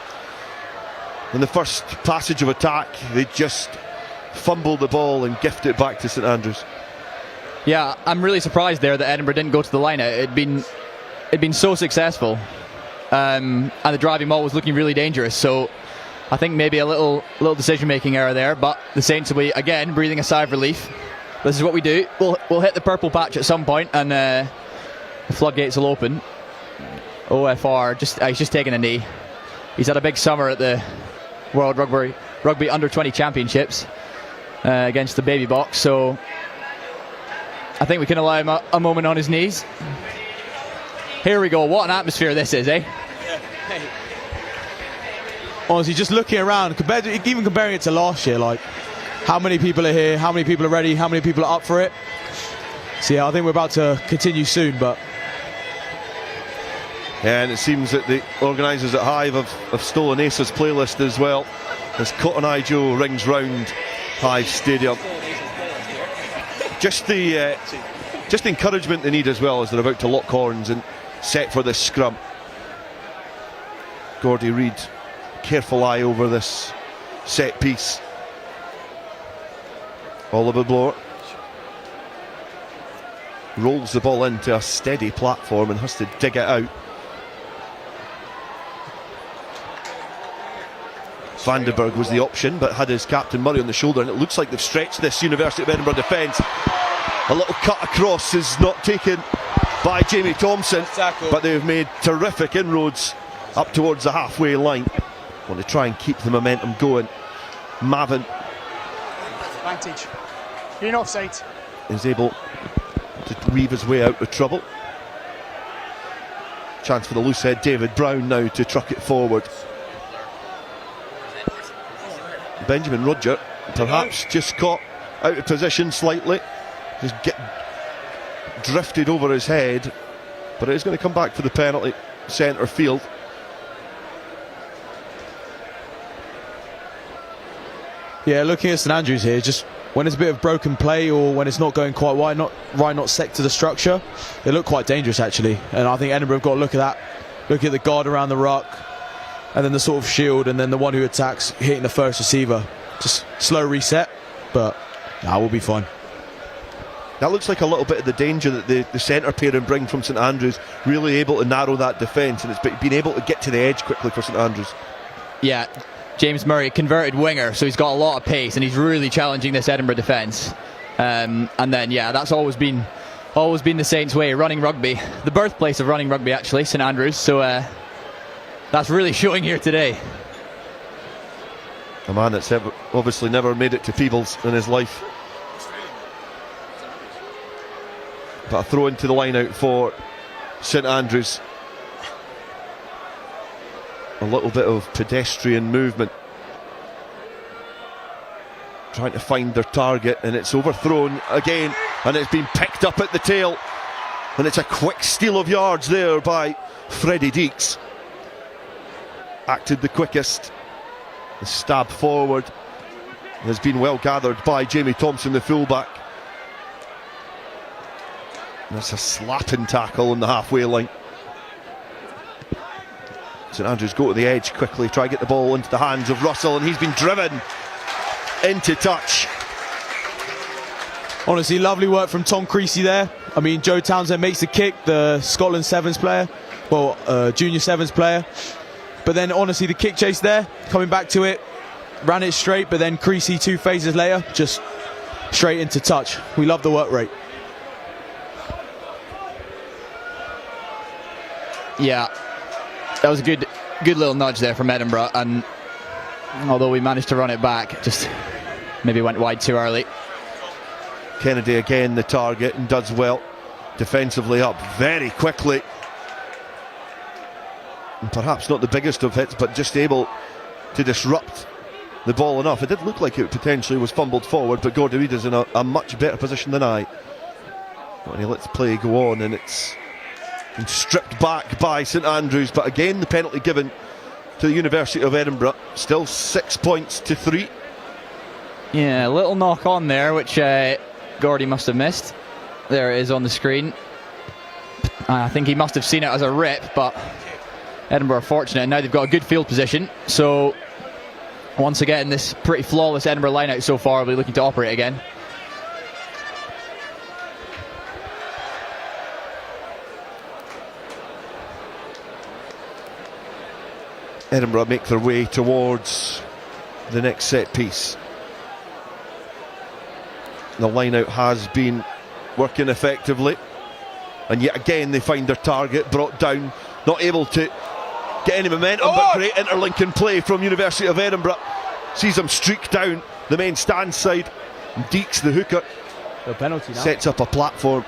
In the first passage of attack, they just fumble the ball and gift it back to St Andrews.
Yeah, I'm really surprised there that Edinburgh didn't go to the line out. It'd been so successful, and the driving ball was looking really dangerous. So I think maybe a little decision-making error there, but the Saints will be again breathing a sigh of relief. This is what we do. We'll hit the purple patch at some point, and the floodgates will open. OFR he's just taking a knee. He's had a big summer at the World Rugby Under-20 Championships against the Baby Box, so I think we can allow him a moment on his knees. Here we go. What an atmosphere this is, eh?
Honestly, just looking around, even comparing it to last year, like how many people are here, how many people are ready, how many people are up for it. So yeah, I think we're about to continue soon, but
and it seems that the organisers at Hive have stolen Asa's playlist as well, as Cotton Eye Joe rings round Hive Stadium. Just the encouragement they need as well as they're about to lock horns and set for this scrum. Gordy Reid, careful eye over this set piece. Oliver Blower rolls the ball into a steady platform and has to dig it out. Vandenberg was the option, but had his captain Murray on the shoulder, and it looks like they've stretched this University of Edinburgh defence. A little cut across is not taken by Jamie Thompson, but they've made terrific inroads up towards the halfway line. Want to try and keep the momentum going. Mavin
Advantage. Being offside.
is able to weave his way out of trouble. Chance for the loose head David Brown now to truck it forward. Benjamin Roger perhaps just caught out of position slightly, just drifted over his head, but it is going to come back for the penalty, centre field.
Yeah, looking at St Andrews here, just when it's a bit of broken play or when it's not going quite wide, not set to the structure, they look quite dangerous actually. And I think Edinburgh have got to look at that, look at the guard around the ruck, and then the sort of shield, and then the one who attacks hitting the first receiver. Just slow reset, but we'll be fine.
That looks like a little bit of the danger that the centre pairing bring from St Andrews, really able to narrow that defence, and it's been able to get to the edge quickly for St Andrews.
Yeah, James Murray, converted winger, so he's got a lot of pace and he's really challenging this Edinburgh defence. And then, yeah, that's always been the Saints' way, running rugby. The birthplace of running rugby, actually, St Andrews. So that's really showing here today.
A man that's obviously never made it to Peebles in his life. But a throw into the line out for St Andrews. A little bit of pedestrian movement, trying to find their target, and it's overthrown again, and it's been picked up at the tail, and it's a quick steal of yards there by Freddie Deeks. Acted the quickest. The stab forward has been well gathered by Jamie Thompson, the fullback. And that's a slapping tackle on the halfway line. St Andrews go to the edge quickly, try to get the ball into the hands of Russell, and he's been driven into touch.
Honestly, lovely work from Tom Creasy there. I mean, Joe Townsend makes the kick, the Scotland Sevens player, Junior Sevens player. But then, honestly, the kick chase there, coming back to it, ran it straight, but then Creasy 2 phases later, just straight into touch. We love the work rate.
Yeah, that was a good little nudge there from Edinburgh, and although we managed to run it back, just maybe went wide too early.
Kennedy again the target, and does well defensively up very quickly, and perhaps not the biggest of hits, but just able to disrupt the ball enough. It did look like it potentially was fumbled forward, but Gordon Reid is in a much better position than I. And he lets play go on, and it's been stripped back by St Andrews, but again the penalty given to the University of Edinburgh. Still 6 points to 3.
Yeah, a little knock on there, which Gordy must have missed. There it is on the screen. I think he must have seen it as a rip, but Edinburgh are fortunate. Now they've got a good field position, so once again this pretty flawless Edinburgh line-out so far will be looking to operate again.
Edinburgh make their way towards the next set piece. The line out has been working effectively, and yet again they find their target brought down, not able to get any momentum, but great interlinking play from University of Edinburgh. Sees them streak down the main stand side, and Deeks, the hooker,
The penalty now.
Sets up a platform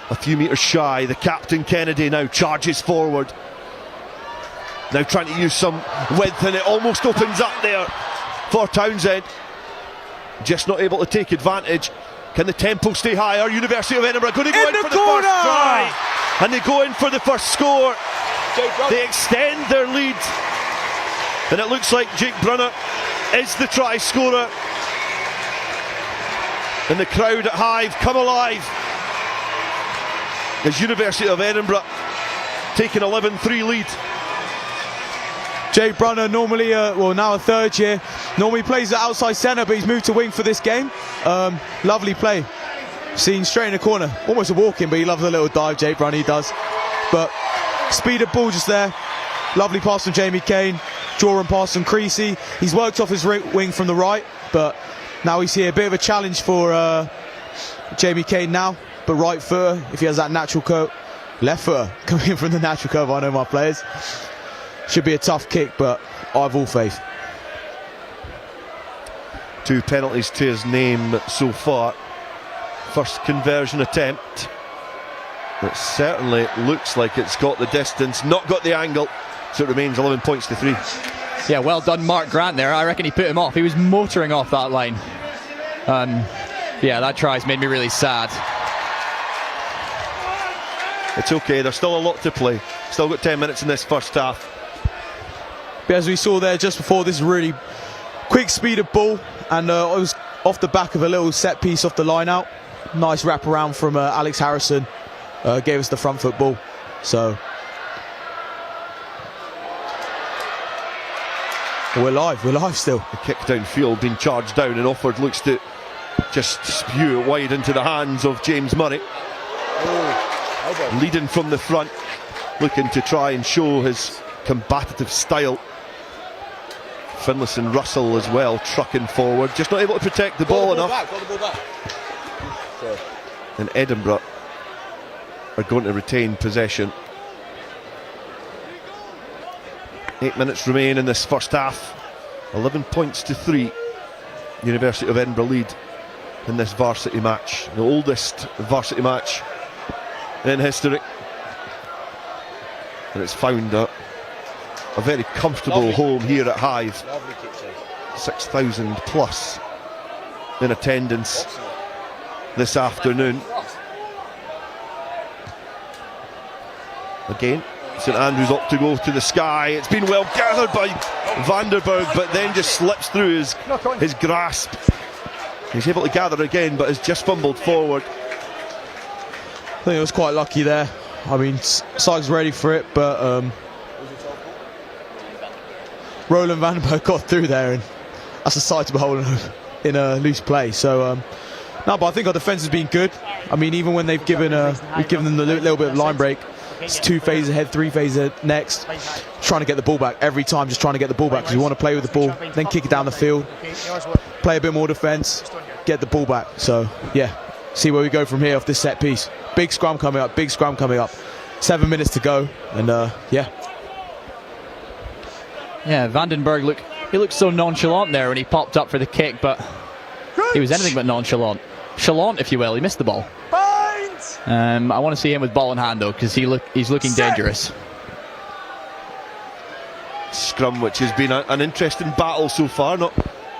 a few metres shy. The captain Kennedy now charges forward, now trying to use some width, and it almost opens up there for Townsend. Just not able to take advantage. Can the tempo stay higher? University of Edinburgh going to go in for the first try, and they go in for the first score. They extend their lead, and it looks like Jake Brunner is the try scorer. And the crowd at Hive come alive as University of Edinburgh take an 11-3 lead.
Jake Brunner, normally, now a third year, normally plays at outside centre, but he's moved to wing for this game. Lovely play. Seen straight in the corner. Almost a walk-in, but he loves a little dive, Jake Brunner, he does. But speed of ball just there. Lovely pass from Jamie Kane. Drawing pass from Creasy. He's worked off his wing from the right, but now we see a bit of a challenge for Jamie Kane now. But right footer, if he has that natural curve. Left footer, coming in from the natural curve, I know my players. Should be a tough kick, but I have all faith.
2 penalties to his name so far. First conversion attempt. It certainly looks like it's got the distance, not got the angle, so it remains 11 points to 3.
Yeah, well done Mark Grant there. I reckon he put him off. He was motoring off that line. Yeah, that try's made me really sad.
It's okay, there's still a lot to play. Still got 10 minutes in this first half.
But as we saw there just before, this is really quick speeded ball, and it was off the back of a little set piece off the line out. Nice wrap around from Alex Harrison, gave us the front foot ball. So we're live still.
The kick downfield being charged down, and Offord looks to just spew it wide into the hands of James Murray. Leading from the front, looking to try and show his combative style. Finlayson Russell as well, trucking forward, just not able to protect the ball enough. And Edinburgh are going to retain possession. 8 minutes remain in this first half. 11 points to 3. University of Edinburgh lead in this varsity match, the oldest varsity match in history. And it's found a very comfortable home here at Hive. 6,000 plus in attendance this afternoon. Again, St Andrews up to go to the sky. It's been well gathered by Vandenberg, but then just slips through his grasp. He's able to gather again, but has just fumbled forward.
I think it was quite lucky there. I mean, Sykes ready for it, but Roland Vandenberg got through there, and that's a sight to behold in a loose play. So no, but I think our defence has been good. I mean, even when we've given them a little bit of line break, it's 2 phases ahead, 3 phases next, trying to get the ball back every time, just trying to get the ball back, because we want to play with the ball, then kick it down the field, play a bit more defence, get the ball back. So yeah, see where we go from here off this set piece. Big scrum coming up, 7 minutes to go, and yeah.
Yeah, Vandenberg looked so nonchalant there when he popped up for the kick, but he was anything but nonchalant. Chalant, if you will. He missed the ball. I want to see him with ball in hand though, because he's looking dangerous.
Scrum, which has been an interesting battle so far, not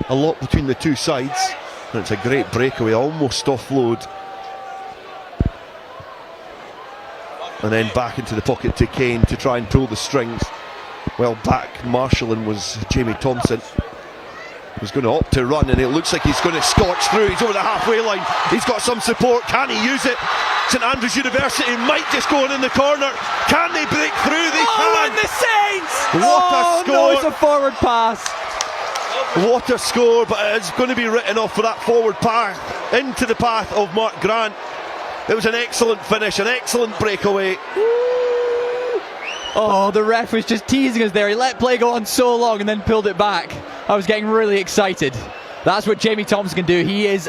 a lot between the two sides, and it's a great breakaway, almost offload, and then back into the pocket to Kane to try and pull the strings. Well back marshalling was Jamie Thompson. Was going to opt to run, and it looks like he's going to scorch through. He's over the halfway line. He's got some support. Can he use it? St Andrews University might just go in the corner. Can they break through? They can.
And the Saints!
What a score!
No, it's a forward pass.
What a score! But it's going to be written off for that forward path into the path of Mark Grant. It was an excellent finish, an excellent breakaway.
Oh, the ref was just teasing us there. He let play go on so long and then pulled it back. I was getting really excited. That's what Jamie Thompson can do. He is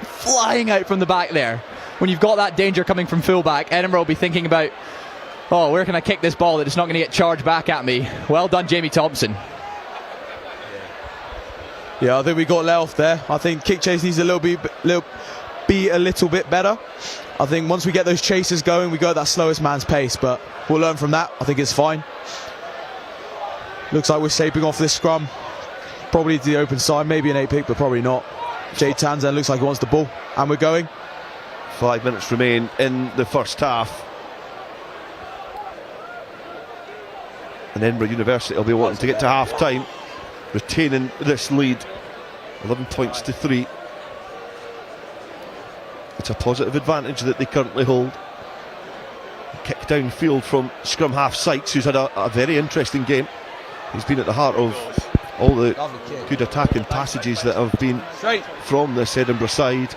flying out from the back there. When you've got that danger coming from fullback, Edinburgh will be thinking about, oh, where can I kick this ball that it's not going to get charged back at me? Well done, Jamie Thompson.
Yeah, I think we got let off there. I think kick chase needs be a little bit better. I think once we get those chases going, we go at that slowest man's pace, but we'll learn from that. I think it's fine. Looks like we're shaping off this scrum. Probably to the open side, maybe an 8-pick, but probably not. Jay Tanzan looks like he wants the ball, and we're going.
5 minutes remain in the first half. And Edinburgh University will be wanting to get to half time, retaining this lead. 11 points to 3. It's a positive advantage that they currently hold. Kick downfield from scrum half Sykes, who's had a very interesting game. He's been at the heart of all the good attacking passages that have been from this Edinburgh side.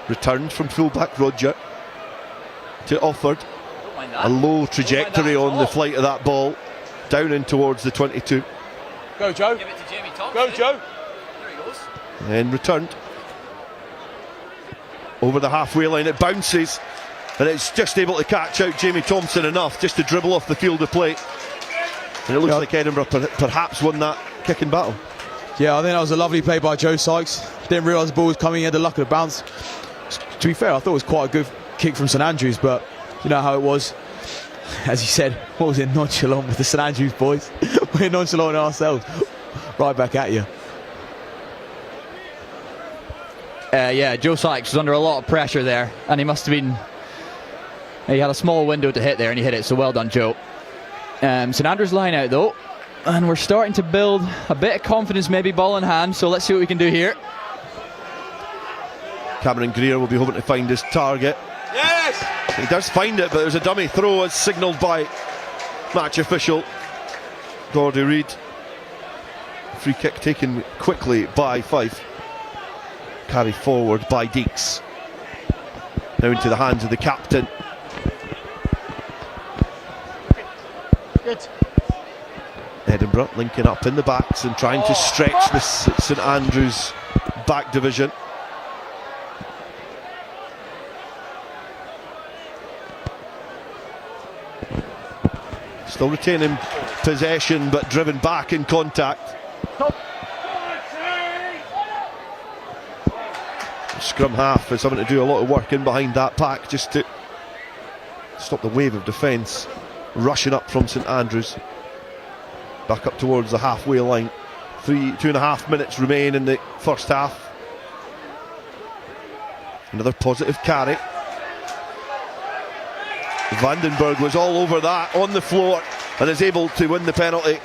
Returned from fullback Roger to Offord. A low trajectory on the flight of that ball, down in towards the 22.
Go Joe.
Give it to Jamie Thompson.
Go Joe.
There he goes.
And returned over the halfway line. It bounces, and it's just able to catch out Jamie Thompson enough just to dribble off the field of play. And it looks like Edinburgh perhaps won that kicking battle.
Yeah, I think that was a lovely play by Joe Sykes. Didn't realise the ball was coming, he had the luck of the bounce. To be fair, I thought it was quite a good kick from St Andrews, but you know how it was. As you said, what was it, nonchalant with the St Andrews boys? We're nonchalant ourselves. Right back at you.
Yeah, Joe Sykes was under a lot of pressure there, and he must have been... He had a small window to hit there, and he hit it, so well done, Joe. St Andrews line out, though, and we're starting to build a bit of confidence, maybe ball in hand, so let's see what we can do here.
Cameron Greer will be hoping to find his target. Yes! He does find it, but there's a dummy throw as signalled by match official Gordy Reid. Free kick taken quickly by Fife. Carried forward by Deeks. Now into the hands of the captain.
Good.
Edinburgh linking up in the backs and trying to stretch the St Andrews back division. Still retaining possession, but driven back in contact. Scrum half is having to do a lot of work in behind that pack just to stop the wave of defence rushing up from St Andrews. Back up towards the halfway line. 2.5 minutes remain in the first half. Another positive carry. Vandenberg was all over that on the floor and is able to win the penalty.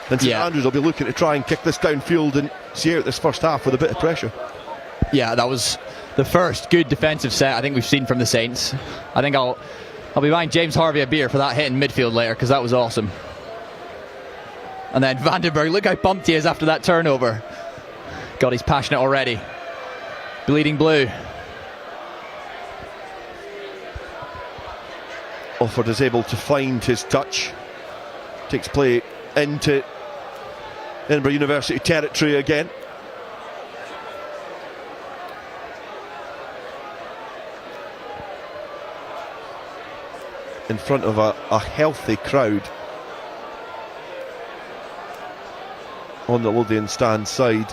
And St Andrews will be looking to try and kick this downfield and see out this first half with a bit of pressure.
Yeah, that was the first good defensive set I think we've seen from the Saints. I think I'll be buying James Harvey a beer for that hit in midfield later, because that was awesome. And then Vandenberg, look how pumped he is after that turnover. God, he's passionate already. Bleeding blue.
Offord is able to find his touch. Takes play into Edinburgh University territory again. In front of a healthy crowd on the Lothian stand side.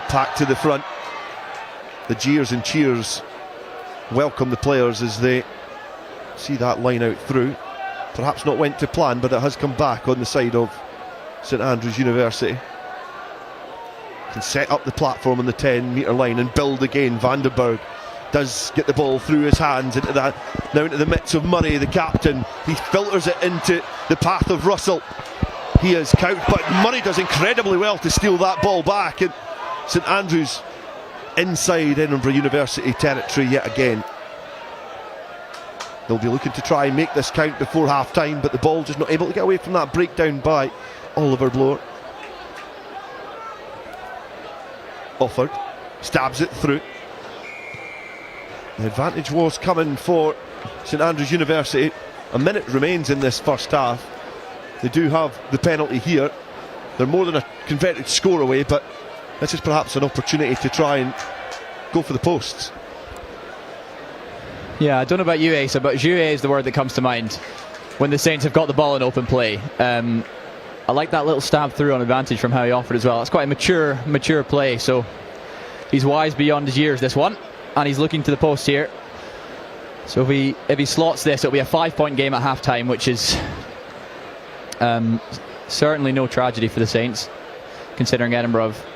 Packed to the front. The jeers and cheers welcome the players as they see that line out through. Perhaps not went to plan, but it has come back on the side of St Andrews University. Can set up the platform on the 10-metre line and build again. Vandenberg does get the ball through his hands into that, now into the midst of Murray, the captain. He filters it into the path of Russell. He is couched, but Murray does incredibly well to steal that ball back, and St Andrews inside Edinburgh University territory yet again. They'll be looking to try and make this count before half time, but the ball just not able to get away from that breakdown by Oliver Blower. Offord stabs it through. The advantage was coming for St Andrews University. A minute remains in this first half. They do have the penalty here. They're more than a converted score away, but this is perhaps an opportunity to try and go for the posts.
Yeah, I don't know about you, Asa, but jouer is the word that comes to mind when the Saints have got the ball in open play. I like that little stab through on advantage from Howie Offord as well. It's quite a mature play, so he's wise beyond his years, this one. And he's looking to the post here. So if he slots this, it'll be a 5-point game at half-time, which is certainly no tragedy for the Saints, considering Edinburgh have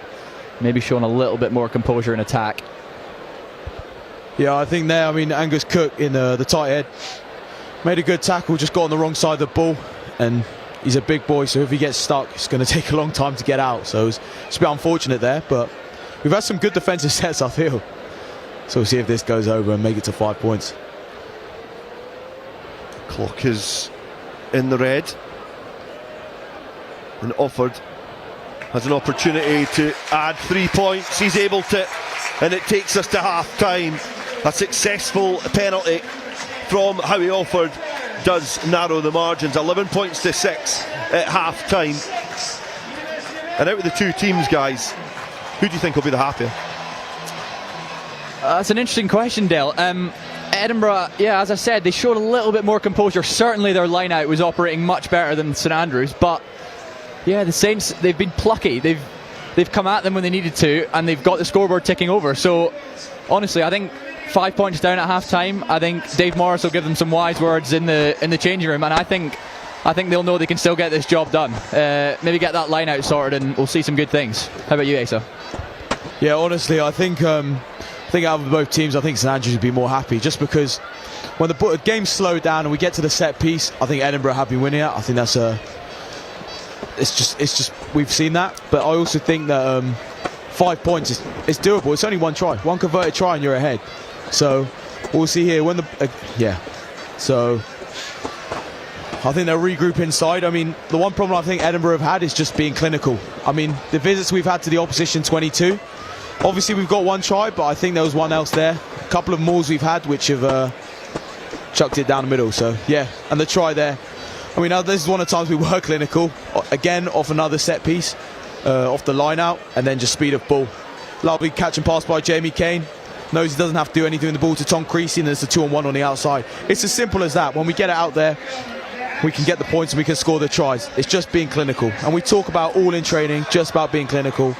maybe shown a little bit more composure in attack.
Yeah, I think there, Angus Cook in the tight head made a good tackle, just got on the wrong side of the ball, and he's a big boy, so if he gets stuck, it's going to take a long time to get out. So it's a bit unfortunate there, but we've had some good defensive sets, I feel. So we'll see if this goes over and make it to 5 points.
Clock is in the red. And Offord has an opportunity to add 3 points. He's able to, and it takes us to half time. A successful penalty from Howie Offord does narrow the margins. 11 points to 6 at half time. And out of the two teams, guys, who do you think will be the happier?
That's an interesting question, Dale. Edinburgh, yeah, as I said, they showed a little bit more composure. Certainly their line-out was operating much better than St Andrews, but yeah, the Saints, they've been plucky. They've come at them when they needed to, and they've got the scoreboard ticking over. So honestly, I think 5 points down at half-time. I think Dave Morris will give them some wise words in the changing room, and I think they'll know they can still get this job done. Maybe get that line-out sorted, and we'll see some good things. How about you, Asa?
Yeah, honestly, I think out of both teams, I think St Andrews would be more happy, just because when the game's slowed down and we get to the set piece, I think Edinburgh have been winning it. I think that's it's just we've seen that. But I also think that 5 points is doable. It's only one try, one converted try, and you're ahead. So we'll see here when So I think they'll regroup inside. I mean, the one problem I think Edinburgh have had is just being clinical. I mean, the visits we've had to the opposition 22. Obviously, we've got one try, but I think there was one else there. A couple of mauls we've had which have chucked it down the middle. So, yeah, and the try there. I mean, this is one of the times we were clinical. Again, off another set piece, off the line out, and then just speed of ball. Lovely catch and pass by Jamie Kane. Knows he doesn't have to do anything with the ball to Tom Creasy, and there's a 2-on-1 on the outside. It's as simple as that. When we get it out there, we can get the points and we can score the tries. It's just being clinical. And we talk about all in training, just about being clinical.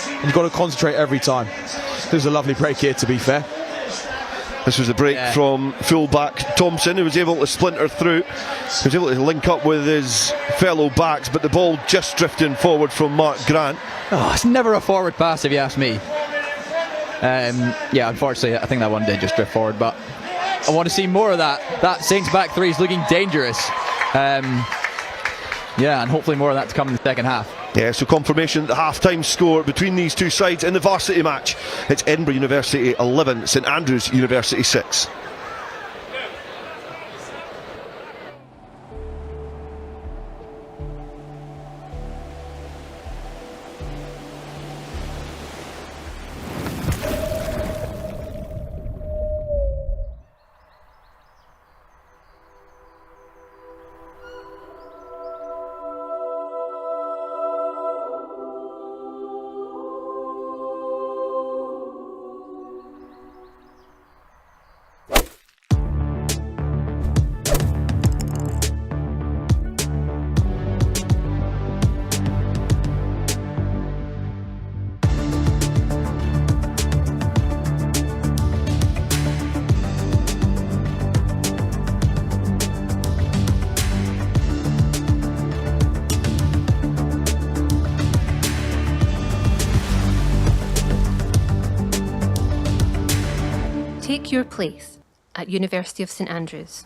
And you've got to concentrate every time. There's a lovely break here, to be fair.
This was a break from full-back Thompson, who was able to splinter through. He was able to link up with his fellow backs, but the ball just drifting forward from Mark Grant.
Oh, it's never a forward pass, if you ask me. Yeah, unfortunately, I think that one did just drift forward, but I want to see more of that. That Saints back three is looking dangerous. Yeah, and hopefully more of that to come in the second half.
Yeah, so confirmation, the half-time score between these two sides in the varsity match. It's Edinburgh University 11, St Andrews University 6.
Take your place at University of St Andrews.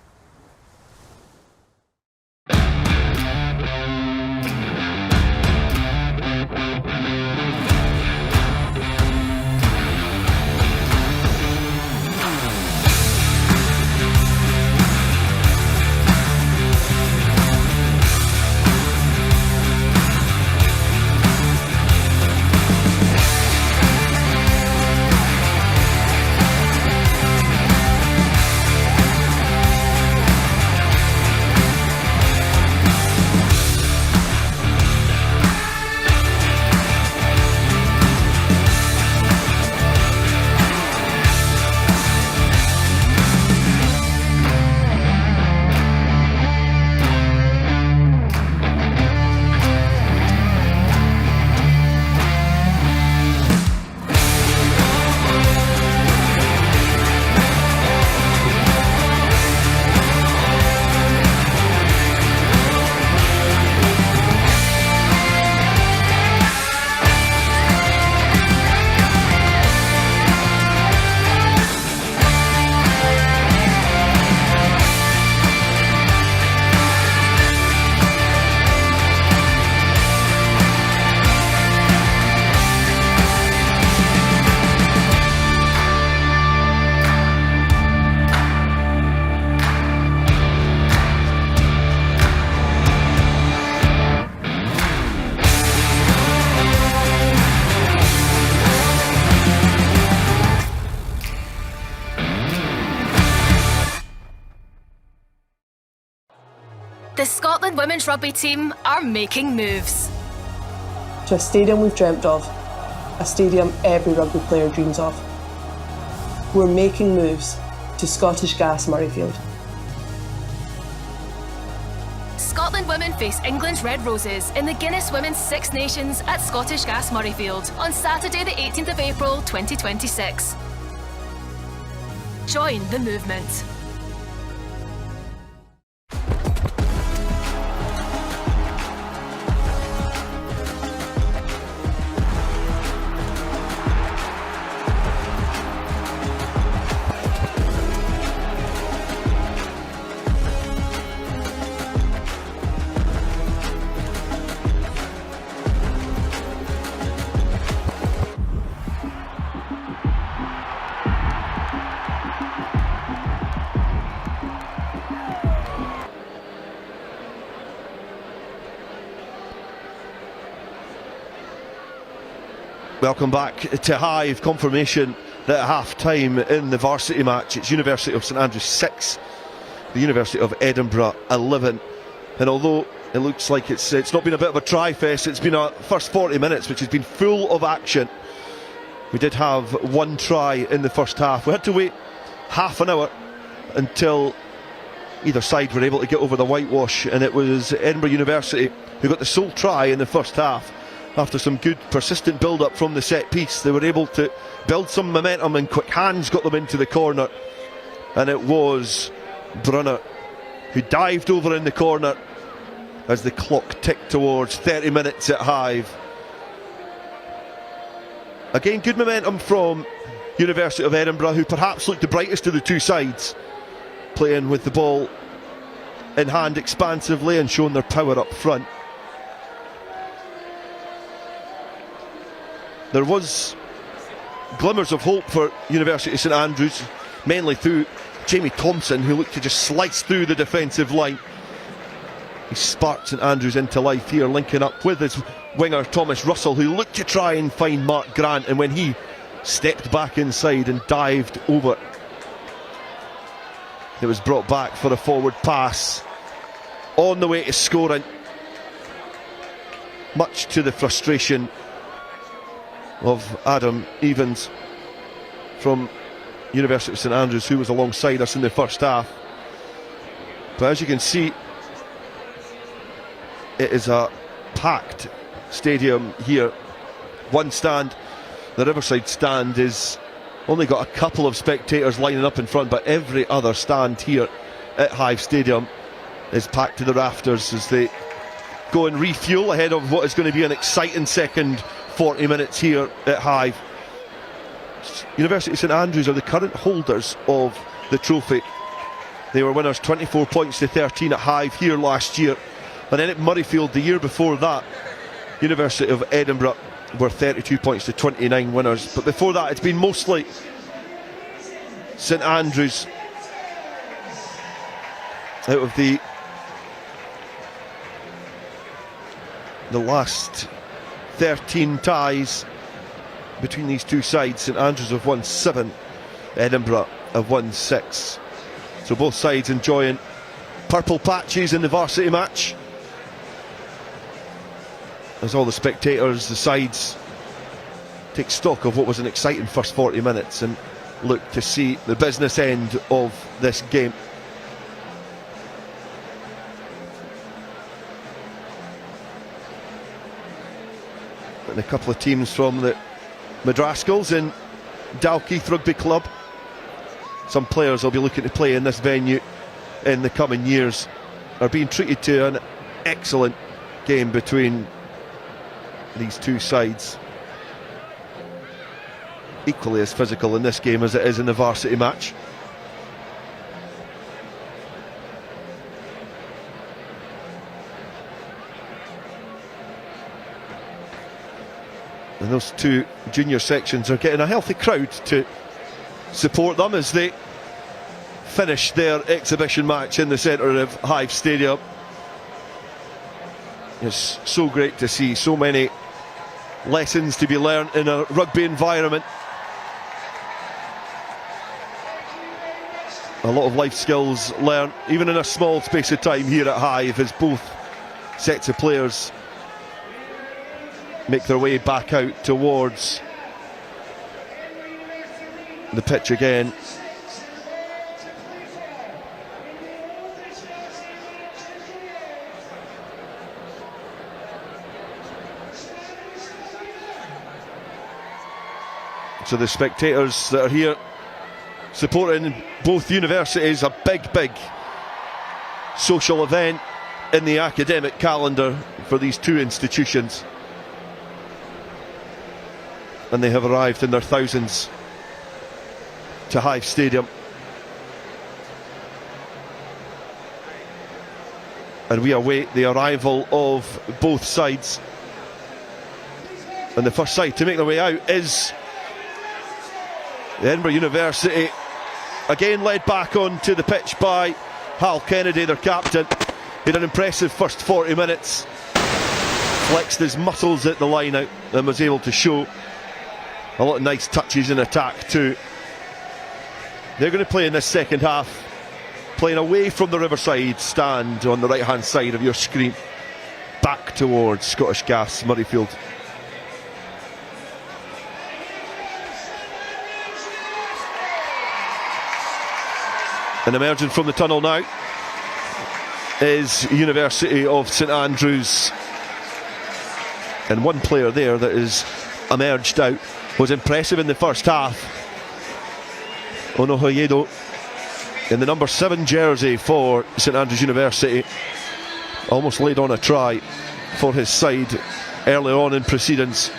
The Scotland women's rugby team are making moves.
To a stadium we've dreamt of, a stadium every rugby player dreams of. We're making moves to Scottish Gas Murrayfield.
Scotland women face England's Red Roses in the Guinness Women's Six Nations at Scottish Gas Murrayfield on Saturday the 18th of April 2026. Join the movement.
Welcome back to Hive. Confirmation that at half-time in the varsity match, it's University of St Andrews 6, the University of Edinburgh 11. And although it looks like it's not been a bit of a try-fest, it's been a first 40 minutes which has been full of action. We did have one try in the first half. We had to wait half an hour until either side were able to get over the whitewash, and it was Edinburgh University who got the sole try in the first half. After some good persistent build-up from the set piece, they were able to build some momentum, and quick hands got them into the corner, and it was Brunner who dived over in the corner as the clock ticked towards 30 minutes at Hive. Again, good momentum from University of Edinburgh, who perhaps looked the brightest of the two sides, playing with the ball in hand expansively and showing their power up front. There was glimmers of hope for University of St Andrews, mainly through Jamie Thompson, who looked to just slice through the defensive line. He sparked St Andrews into life here, linking up with his winger Thomas Russell, who looked to try and find Mark Grant, and when he stepped back inside and dived over, it was brought back for a forward pass on the way to scoring, much to the frustration of Adam Evans from University of St Andrews, who was alongside us in the first half. But as you can see, it is a packed stadium here. One stand, the Riverside stand, is only got a couple of spectators lining up in front, but every other stand here at Hive Stadium is packed to the rafters as they go and refuel ahead of what is going to be an exciting second 40 minutes here at Hive. University of St Andrews are the current holders of the trophy. They were winners 24 points to 13 at Hive here last year, and then at Murrayfield the year before that, University of Edinburgh were 32 points to 29 winners. But before that, it's been mostly St Andrews out of the last 13 ties between these two sides. St Andrews have won 7, Edinburgh have won 6. So both sides enjoying purple patches in the varsity match, as all the spectators, the sides, take stock of what was an exciting first 40 minutes and look to see the business end of this game. And a couple of teams from the Madraskals in Dalkeith Rugby Club. Some players will be looking to play in this venue in the coming years are being treated to an excellent game between these two sides. Equally as physical in this game as it is in the varsity match. And those two junior sections are getting a healthy crowd to support them as they finish their exhibition match in the centre of Hive Stadium. It's so great to see so many lessons to be learned in a rugby environment. A lot of life skills learned even in a small space of time here at Hive, as both sets of players make their way back out towards the pitch again. So the spectators that are here supporting both universities, a big social event in the academic calendar for these two institutions. And they have arrived in their thousands to Hive Stadium. And we await the arrival of both sides. And the first side to make their way out is the Edinburgh University, again led back onto the pitch by Hal Kennedy, their captain. He had an impressive first 40 minutes, flexed his muscles at the line out and was able to show a lot of nice touches in attack too. They're going to play in this second half, playing away from the Riverside stand on the right hand side of your screen, back towards Scottish Gas Murrayfield. And emerging from the tunnel now is University of St Andrews, and one player there that is emerged out was impressive in the first half. Ono Hoyedo in the number 7 jersey for St Andrews University almost laid on a try for his side earlier on in proceedings.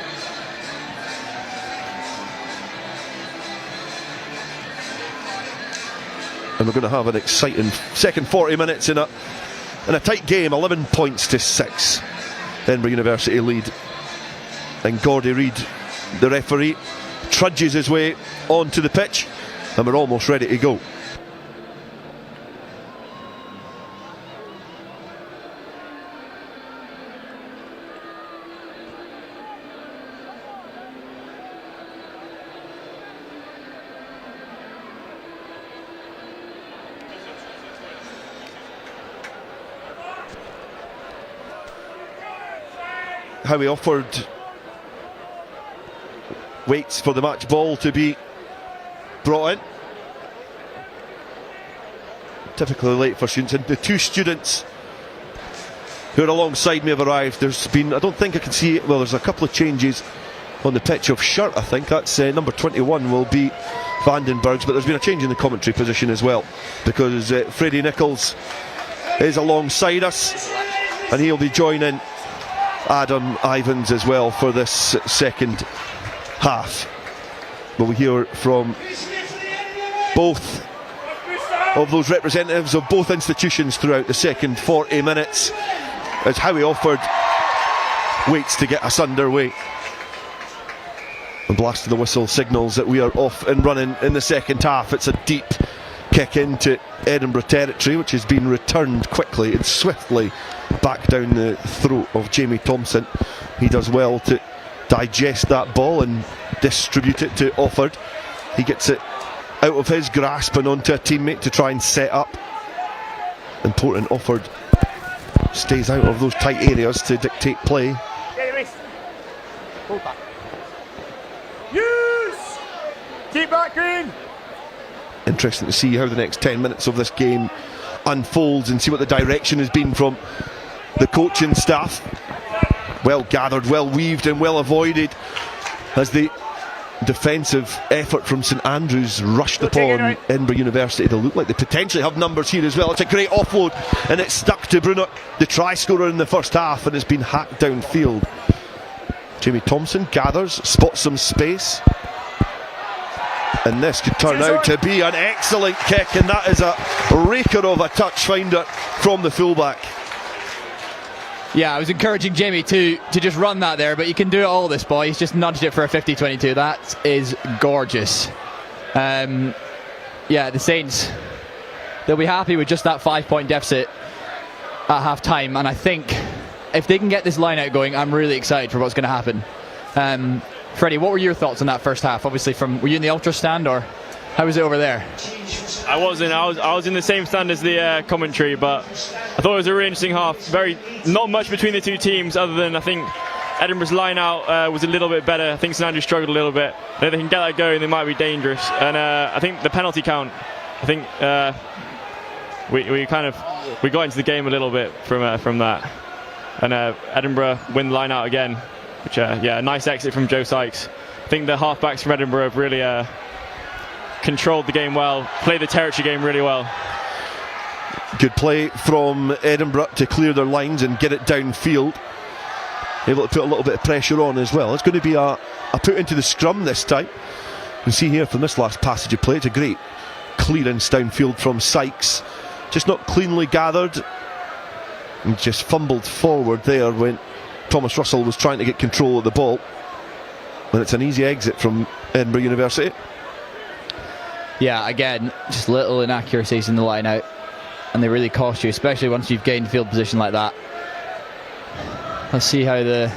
And we're going to have an exciting second 40 minutes in a tight game. 11 points to 6. Edinburgh University lead. And Gordy Reid, the referee, trudges his way onto the pitch, and we're almost ready to go. Howie offered waits for the match ball to be brought in. Typically late for students, and the two students who are alongside me have arrived. There's been, I don't think I can see it, well, there's a couple of changes on the pitch of shirt. I think that's number 21 will be Vandenberg's, but there's been a change in the commentary position as well, because Freddie Nichols is alongside us and he'll be joining Adam Ivans as well for this second half. But we hear from both of those representatives of both institutions throughout the second 40 minutes as Howie Offord waits to get us underway. And blast of the whistle signals that we are off and running in the second half. It's a deep kick into Edinburgh territory, which has been returned quickly and swiftly back down the throat of Jamie Thompson. He does well to digest that ball and distribute it to Offord. He gets it out of his grasp and onto a teammate to try and set up. Important Offord stays out of those tight areas to dictate play.
Hold back. Use! Keep back green!
Interesting to see how the next 10 minutes of this game unfolds and see what the direction has been from the coaching staff. Well gathered, well weaved and well avoided as the defensive effort from St Andrews rushed upon Edinburgh University. They look like they potentially have numbers here as well. It's a great offload and it's stuck to Bruno, the try scorer in the first half, and it's been hacked downfield. Jamie Thompson gathers, spots some space, and this could turn out to be an excellent kick, and that is a raker of a touch finder from the fullback.
Yeah, I was encouraging Jamie to just run that there, but you can do it all, this boy. He's just nudged it for a 50-22. That is gorgeous. Yeah, the Saints, they'll be happy with just that 5-point deficit at half time, and I think if they can get this line out going, I'm really excited for what's going to happen. Freddie, what were your thoughts on that first half? Obviously, were you in the ultra stand, or how was it over there?
I wasn't. I was in the same stand as the commentary, but I thought it was a really interesting half. Not much between the two teams, other than I think Edinburgh's line out was a little bit better. I think St Andrews struggled a little bit. If they can get that going, they might be dangerous. And I think the penalty count, I think we got into the game a little bit from that. And Edinburgh win the line out again, which a nice exit from Joe Sykes. think the halfbacks from Edinburgh have really controlled the game well, played the territory game really well.
Good play from Edinburgh to clear their lines and get it downfield. Able to put a little bit of pressure on as well. It's going to be a put into the scrum this time. You can see here from this last passage of play, it's a great clearance downfield from Sykes. Just not cleanly gathered. And just fumbled forward there when Thomas Russell was trying to get control of the ball. And it's an easy exit from Edinburgh University.
Yeah, again, just little inaccuracies in the line out, and they really cost you, especially once you've gained field position like that. Let's see how the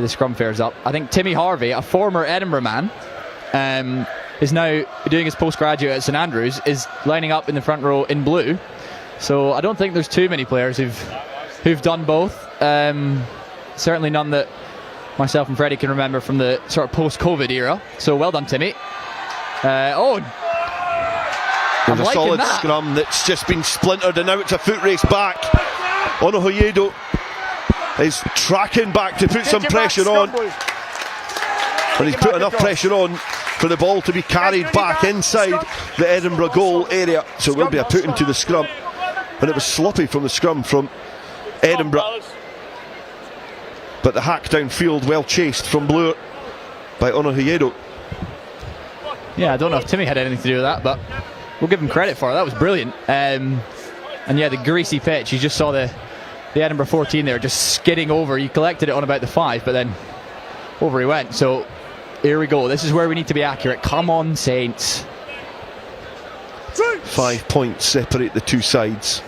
scrum fares up. I think Timmy Harvey, a former Edinburgh man, is now doing his postgraduate at St Andrews, is lining up in the front row in blue. So I don't think there's too many players who've done both. Certainly none that myself and Freddie can remember from the sort of post-COVID era. So well done, Timmy.
There's a solid scrum that's just been splintered, and now it's a foot race back. Onohoyedo is tracking back to put some pressure on, and he's put enough pressure on for the ball to be carried back inside the Edinburgh goal area. So it will be a put into the scrum, and it was sloppy from the scrum from Edinburgh, but the hack downfield well chased from Bloor by Onohoyedo.
Yeah, I don't know if Timmy had anything to do with that, but we'll give him credit for it. That was brilliant. And yeah, the greasy pitch, you just saw the Edinburgh 14 there just skidding over. He collected it on about the 5, but then over he went. So here we go. This is where we need to be accurate. Come on, Saints.
5 points separate the two sides.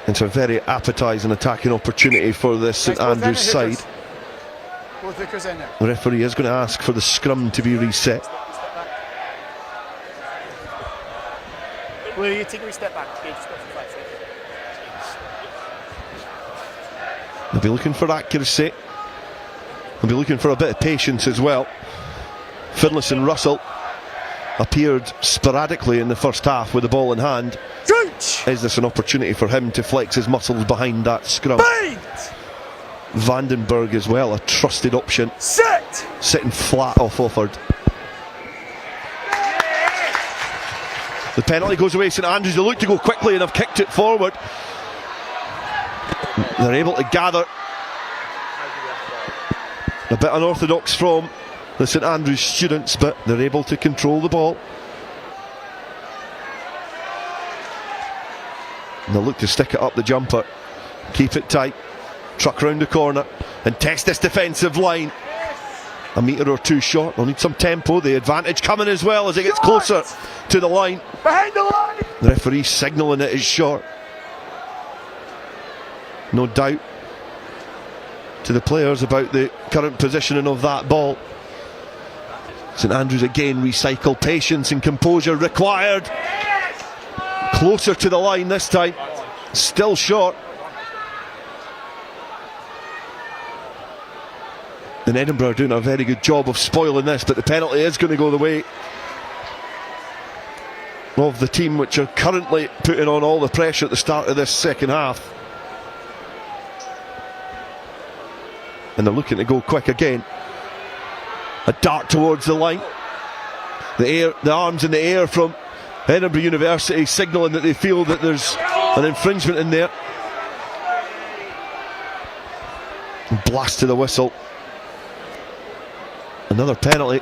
It's a very appetising attacking opportunity for the St Andrews side. The referee is going to ask for the scrum to be reset.
Will you take a wee step back?
They'll be looking for accuracy. They'll be looking for a bit of patience as well. Finlayson Russell appeared sporadically in the first half with the ball in hand. Is this an opportunity for him to flex his muscles behind that scrum? Vandenberg as well, a trusted option. Sitting flat off Offord. The penalty goes away. St Andrews, they look to go quickly and have kicked it forward. They're able to gather. A bit unorthodox from the St Andrews students, but they're able to control the ball. And they'll look to stick it up the jumper, keep it tight, truck round the corner and test this defensive line. A metre or two short. They'll need some tempo. The advantage coming as well as it gets closer to the line.
Behind the line.
The referee signalling it is short. No doubt to the players about the current positioning of that ball. St Andrews again recycle. Patience and composure required. Closer to the line this time. Still short. And Edinburgh are doing a very good job of spoiling this, but the penalty is going to go the way of the team which are currently putting on all the pressure at the start of this second half. And they're looking to go quick again. A dart towards the line. The arms in the air from Edinburgh University signalling that they feel that there's an infringement in there. Blast to the whistle. Another penalty.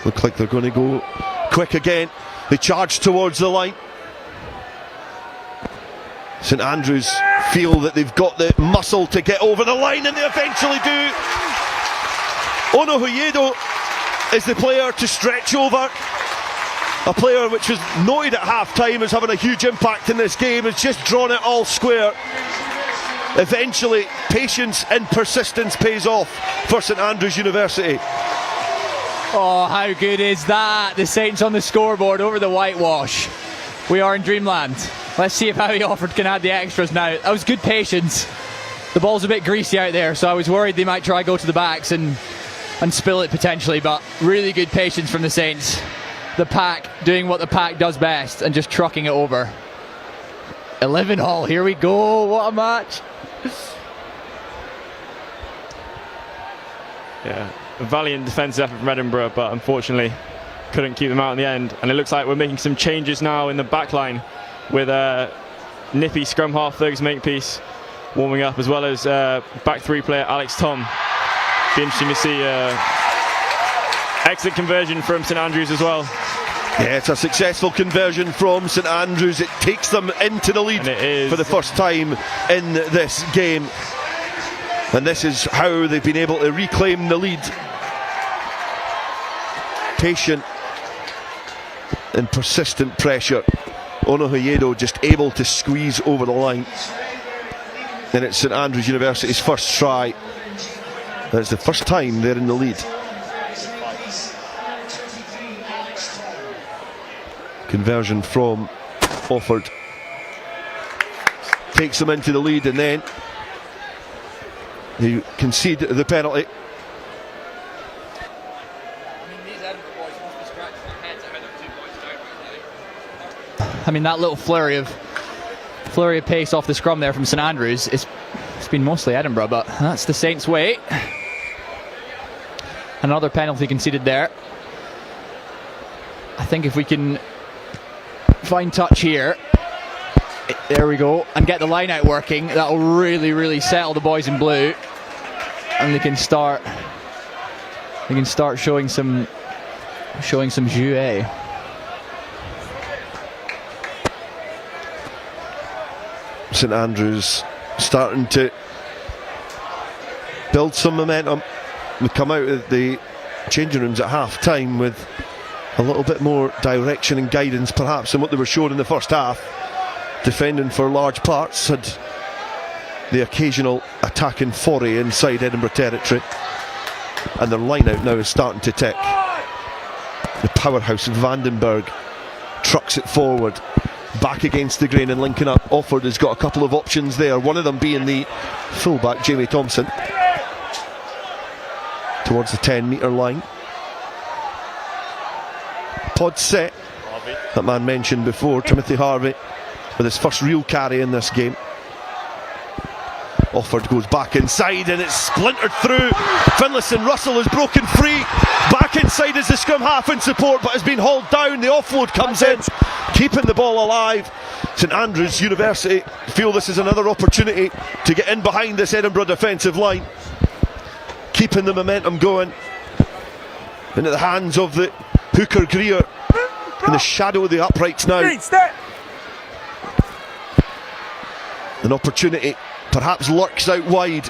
Look like they're going to go quick again. They charge towards the line. St Andrews feel that they've got the muscle to get over the line, and they eventually do. Onohoyedo is the player to stretch over. A player which was noted at half-time as having a huge impact in this game, has just drawn it all square. Eventually, patience and persistence pays off for St Andrews University.
Oh, how good is that? The Saints on the scoreboard over the whitewash. We are in dreamland. Let's see if Howie Offord can add the extras now. That was good patience. The ball's a bit greasy out there, so I was worried they might try go to the backs and spill it potentially, but really good patience from the Saints. The pack doing what the pack does best and just trucking it over. 11-all, here we go, what a match.
Yeah, a valiant defensive effort from Edinburgh, but unfortunately couldn't keep them out in the end. And it looks like we're making some changes now in the back line with Nippy scrum half Fergus Makepeace warming up, as well as back three player Alex Tom. Be interesting to see excellent conversion from St Andrews as well.
Yeah, it's a successful conversion from St Andrews. It takes them into the lead for the first time in this game. And this is how they've been able to reclaim the lead. Patient and persistent pressure. Ono Hoyedo just able to squeeze over the line. And it's St Andrews University's first try. And it's the first time they're in the lead. Conversion from Offord takes them into the lead, and then they concede the penalty.
I mean, that little flurry of pace off the scrum there from St Andrews, it's been mostly Edinburgh, but that's the Saints' way. Another penalty conceded there. I think if we can find touch here, there we go, and get the line out working, that'll really settle the boys in blue, and they can start showing some jouet.
St Andrews starting to build some momentum. We come out of the changing rooms at half time with a little bit more direction and guidance perhaps than what they were showing in the first half. Defending for large parts, had the occasional attacking foray inside Edinburgh territory, and their line out now is starting to tick. The powerhouse Vandenberg trucks it forward, back against the grain and linking up. Offord has got a couple of options there, one of them being the fullback Jamie Thompson towards the 10-metre line. Pod set, that man mentioned before, Timothy Harvey, with his first real carry in this game. Offord goes back inside and it's splintered through. Finlayson Russell is broken free. Back inside is the scrum half in support, but has been hauled down. The offload comes in, keeping the ball alive. St Andrews University feel this is another opportunity to get in behind this Edinburgh defensive line, keeping the momentum going into the hands of the hooker Greer in the shadow of the uprights now. An opportunity perhaps lurks out wide.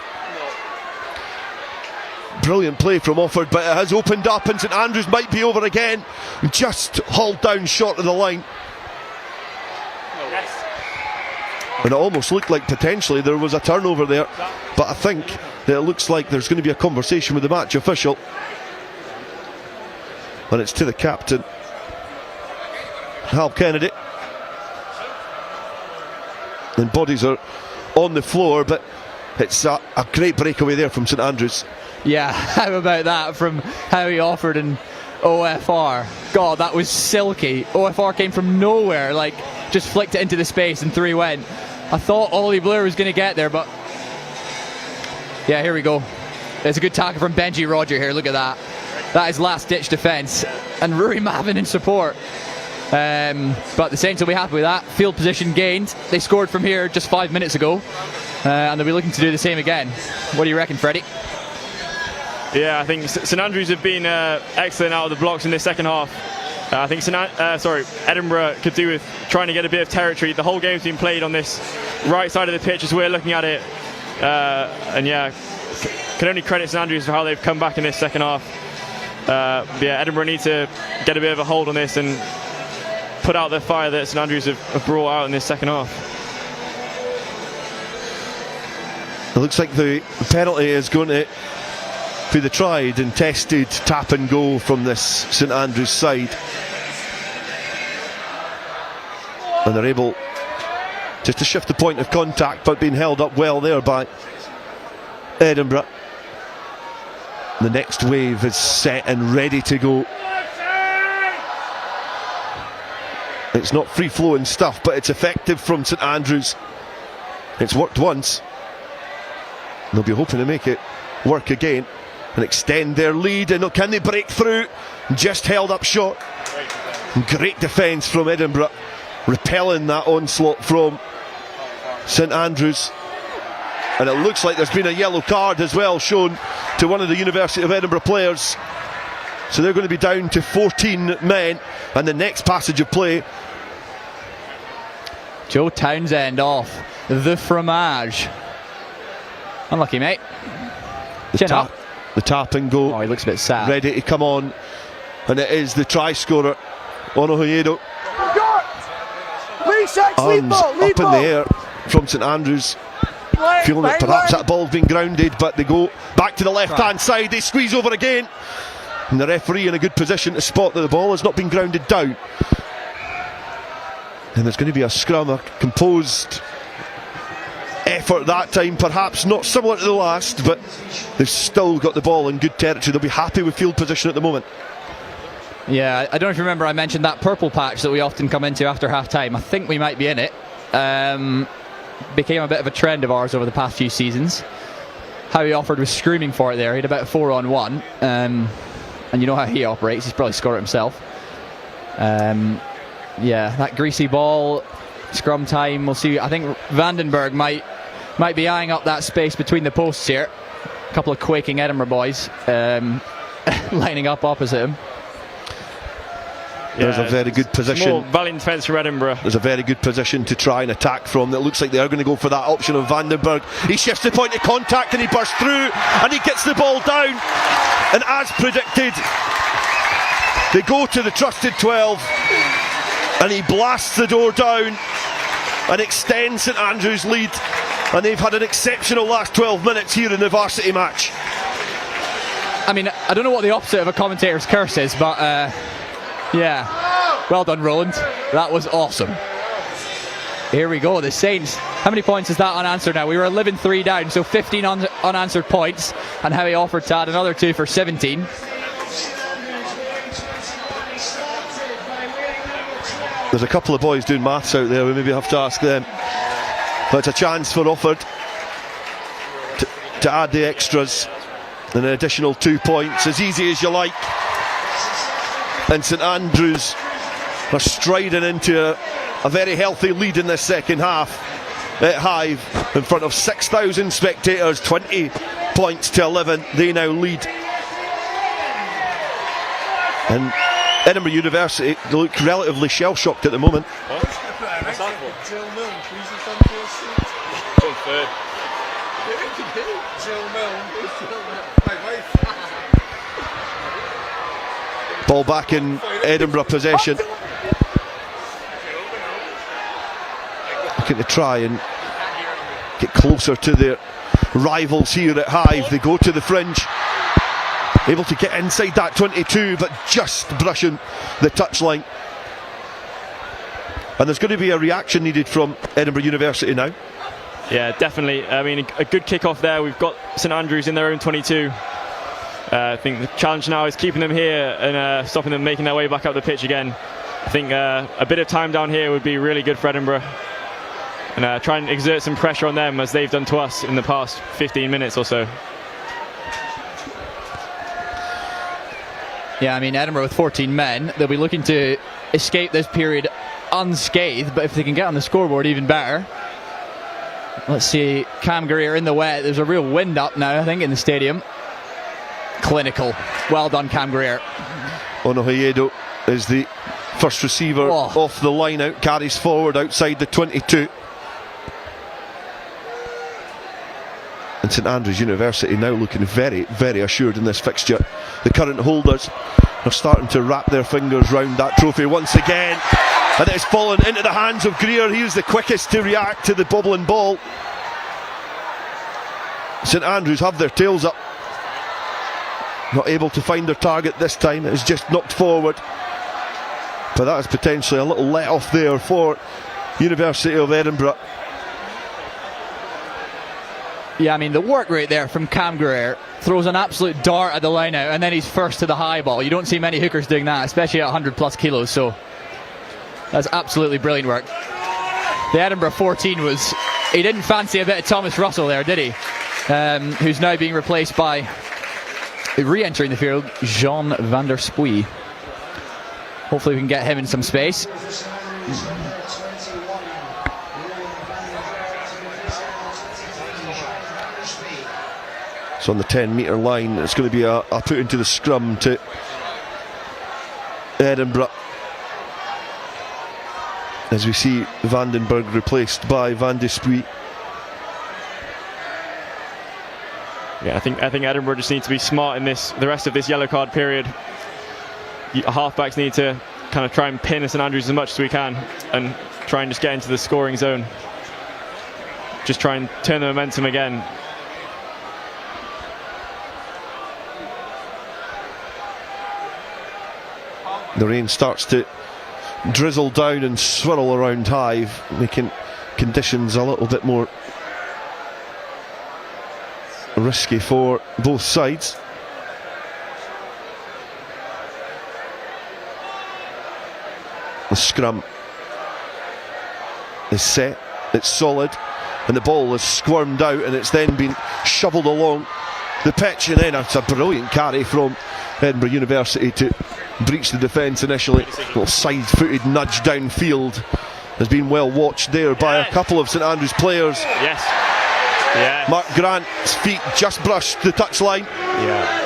Brilliant play from Offord, but it has opened up and St Andrews might be over again. Just hauled down short of the line. And it almost looked like potentially there was a turnover there, but I think that it looks like there's going to be a conversation with the match official, and it's to the captain, Hal Kennedy. And bodies are on the floor, but it's a great breakaway there from St Andrews.
Yeah, how about that from Howie Offord and OFR? God, that was silky. OFR came from nowhere, like just flicked it into the space and three went. I thought Ollie Blair was going to get there, but yeah, here we go. There's a good tackle from Benji Roger here, look at that. That is last ditch defence, and Rui Mavin in support. But the Saints will be happy with that. Field position gained. They scored from here just 5 minutes ago, and they'll be looking to do the same again. What do you reckon, Freddie?
Yeah, I think St Andrews have been excellent out of the blocks in this second half. I think Edinburgh could do with trying to get a bit of territory. The whole game's been played on this right side of the pitch as we're looking at it, and yeah, can only credit St Andrews for how they've come back in this second half. Yeah, Edinburgh need to get a bit of a hold on this and put out the fire that St Andrews have brought out in this second half.
It looks like the penalty is going to be the tried and tested tap and go from this St Andrews side, and they're able just to shift the point of contact, but being held up well there by Edinburgh. The next wave is set and ready to go. It's not free-flowing stuff, but it's effective from St Andrews. It's worked once. They'll be hoping to make it work again and extend their lead. And can they break through? Just held up short. Great defence from Edinburgh, repelling that onslaught from St Andrews. And it looks like there's been a yellow card as well shown to one of the University of Edinburgh players. So they're going to be down to 14 men. And the next passage of play,
Joe Townsend off the fromage. Unlucky, mate. Chin up.
The tap and go.
Oh, he looks a bit sad.
Ready to come on. And it is the try scorer, Onohoyedo. Arms up in the air from St Andrews. Feeling that perhaps that ball's been grounded, but they go back to the left-hand side. They squeeze over again. And the referee in a good position to spot that the ball has not been grounded down. And there's going to be a scrum, a composed effort that time, perhaps not similar to the last, but they've still got the ball in good territory. They'll be happy with field position at the moment.
Yeah, I don't know if you remember I mentioned that purple patch that we often come into after half-time. I think we might be in it. Became a bit of a trend of ours over the past few seasons. Howie Offord was screaming for it there. He had about a 4-on-1. And you know how he operates. He's probably scored it himself. Yeah, that greasy ball, scrum time. We'll see. I think Vandenberg might be eyeing up that space between the posts here. A couple of quaking Edinburgh boys lining up opposite him.
There's a very good position.
More valiant defence for Edinburgh.
There's a very good position to try and attack from. It looks like they are going to go for that option of Vandenberg. He shifts the point of contact and he bursts through and he gets the ball down. And as predicted, they go to the trusted 12 and he blasts the door down and extends St Andrews' lead. And they've had an exceptional last 12 minutes here in the varsity match.
I mean, I don't know what the opposite of a commentator's curse is, but yeah, well done, Roland. That was awesome. Here we go, the Saints. How many points is that unanswered now? We were 11-3 down, so 15 unanswered points, and Howie offered to add another 2 for 17.
There's a couple of boys doing maths out there. We maybe have to ask them. But it's a chance for Offord to add the extras and an additional 2 points, as easy as you like. And St Andrews are striding into a very healthy lead in this second half at Hive in front of 6,000 spectators. 20 points to 11. They now lead. And Edinburgh University, they look relatively shell-shocked at the moment. Ball back in Edinburgh possession. Looking to try and get closer to their rivals here at Hive. They go to the fringe, able to get inside that 22, but just brushing the touchline. And there's going to be a reaction needed from Edinburgh University now.
Yeah, definitely. I mean, a good kick-off there. We've got St Andrews in their own 22. I think the challenge now is keeping them here and stopping them making their way back up the pitch again. I think a bit of time down here would be really good for Edinburgh. And try and exert some pressure on them as they've done to us in the past 15 minutes or so.
Yeah, I mean, Edinburgh with 14 men, they'll be looking to escape this period unscathed, but if they can get on the scoreboard, even better. Let's see, Cam Greer in the wet. There's a real wind up now, I think, in the stadium. Clinical. Well done, Cam Greer.
Onohoyedo is the first receiver off the line out, carries forward outside the 22. And St Andrews University now looking very, very assured in this fixture. The current holders are starting to wrap their fingers round that trophy once again. And it has fallen into the hands of Greer. He was the quickest to react to the bobbling ball. St Andrews have their tails up. Not able to find their target this time. It is just knocked forward. But that is potentially a little let off there for University of Edinburgh.
Yeah, I mean, the work rate there from Cam Greer. Throws an absolute dart at the line out, and then he's first to the high ball. You don't see many hookers doing that, especially at 100 plus kilos. So That's absolutely brilliant work. The Edinburgh 14 was... He didn't fancy a bit of Thomas Russell there, did he? Who's now being replaced by, re-entering the field, Jean van der Spuy. Hopefully we can get him in some space.
So on the 10-metre line, it's going to be a put into the scrum to Edinburgh, as we see Vandenberg replaced by Van de Spuy.
Yeah, I think Edinburgh just need to be smart in the rest of this yellow card period. Halfbacks need to kind of try and pin St Andrews as much as we can and try and just get into the scoring zone. Just try and turn the momentum again.
The rain starts to drizzle down and swirl around Hive, making conditions a little bit more risky for both sides. The scrum is set, it's solid, and the ball is squirmed out, and it's then been shoveled along the pitch, and then it's a brilliant carry from Edinburgh University to breach the defence initially. Little side-footed nudge downfield has been well watched there by a couple of St Andrews players.
Yes. Yeah.
Mark Grant's feet just brushed the touchline.
Yeah.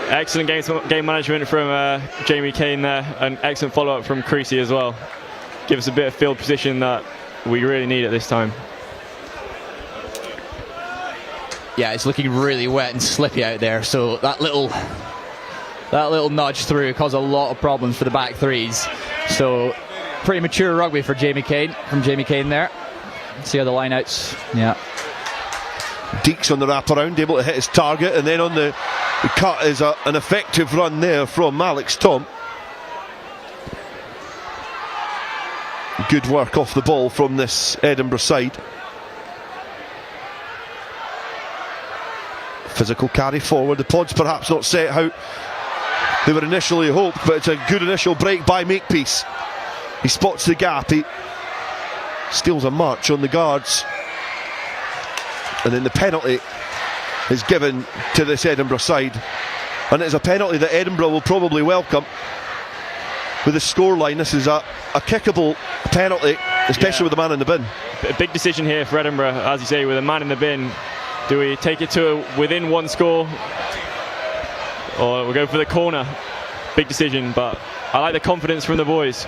Excellent game management from Jamie Kane there, and excellent follow-up from Creasy as well. Give us a bit of field position that we really need at this time.
Yeah, it's looking really wet and slippy out there, so that little nudge through caused a lot of problems for the back threes. So pretty mature rugby for Jamie Kane, there. See how the lineouts, yeah.
Deeks on the wraparound, able to hit his target, and then on the cut is an effective run there from Alex Tom. Good work off the ball from this Edinburgh side. Physical carry forward. The pod's perhaps not set how they were initially hoped, but it's a good initial break by Makepeace. He spots the gap, he steals a march on the guards, and then the penalty is given to this Edinburgh side, and it's a penalty that Edinburgh will probably welcome. With the scoreline, this is a kickable penalty, especially with the man in the bin.
A big decision here for Edinburgh, as you say, with a man in the bin. Do we take it to within one score, or we'll go for the corner? Big decision, but I like the confidence from the boys.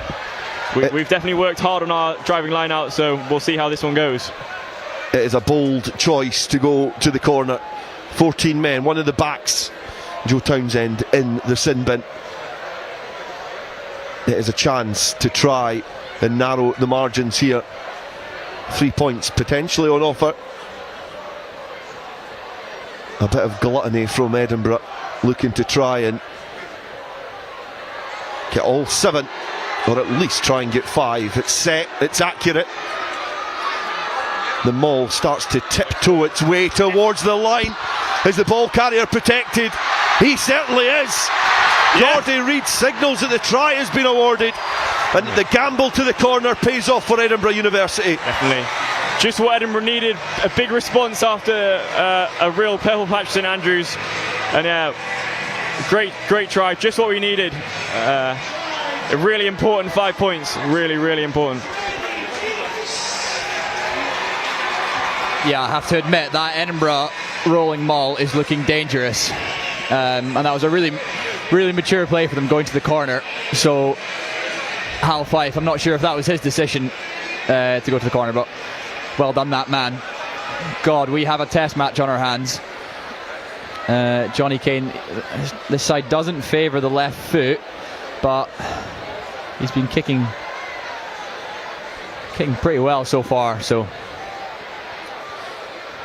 We've definitely worked hard on our driving line out, so we'll see how this one goes.
It is a bold choice to go to the corner. 14 men, one of the backs, Joe Townsend, in the sin bin. It is a chance to try and narrow the margins here. 3 points potentially on offer. A bit of gluttony from Edinburgh, looking to try and get all 7, or at least try and get 5. It's set, it's accurate. The maul starts to tiptoe its way towards the line. Is the ball carrier protected? He certainly is. Jordy Reid signals that the try has been awarded, and the gamble to the corner pays off for Edinburgh University.
Definitely. Just what Edinburgh needed, a big response after a real purple patch St Andrews, and yeah, great try, just what we needed. A really important 5 points, really important.
Yeah, I have to admit that Edinburgh rolling maul is looking dangerous, and that was a really mature play for them going to the corner. So Hal Fife, I'm not sure if that was his decision to go to the corner, but well done that man. God, we have a test match on our hands. Johnny Kane, this side doesn't favour the left foot, but he's been kicking pretty well so far. So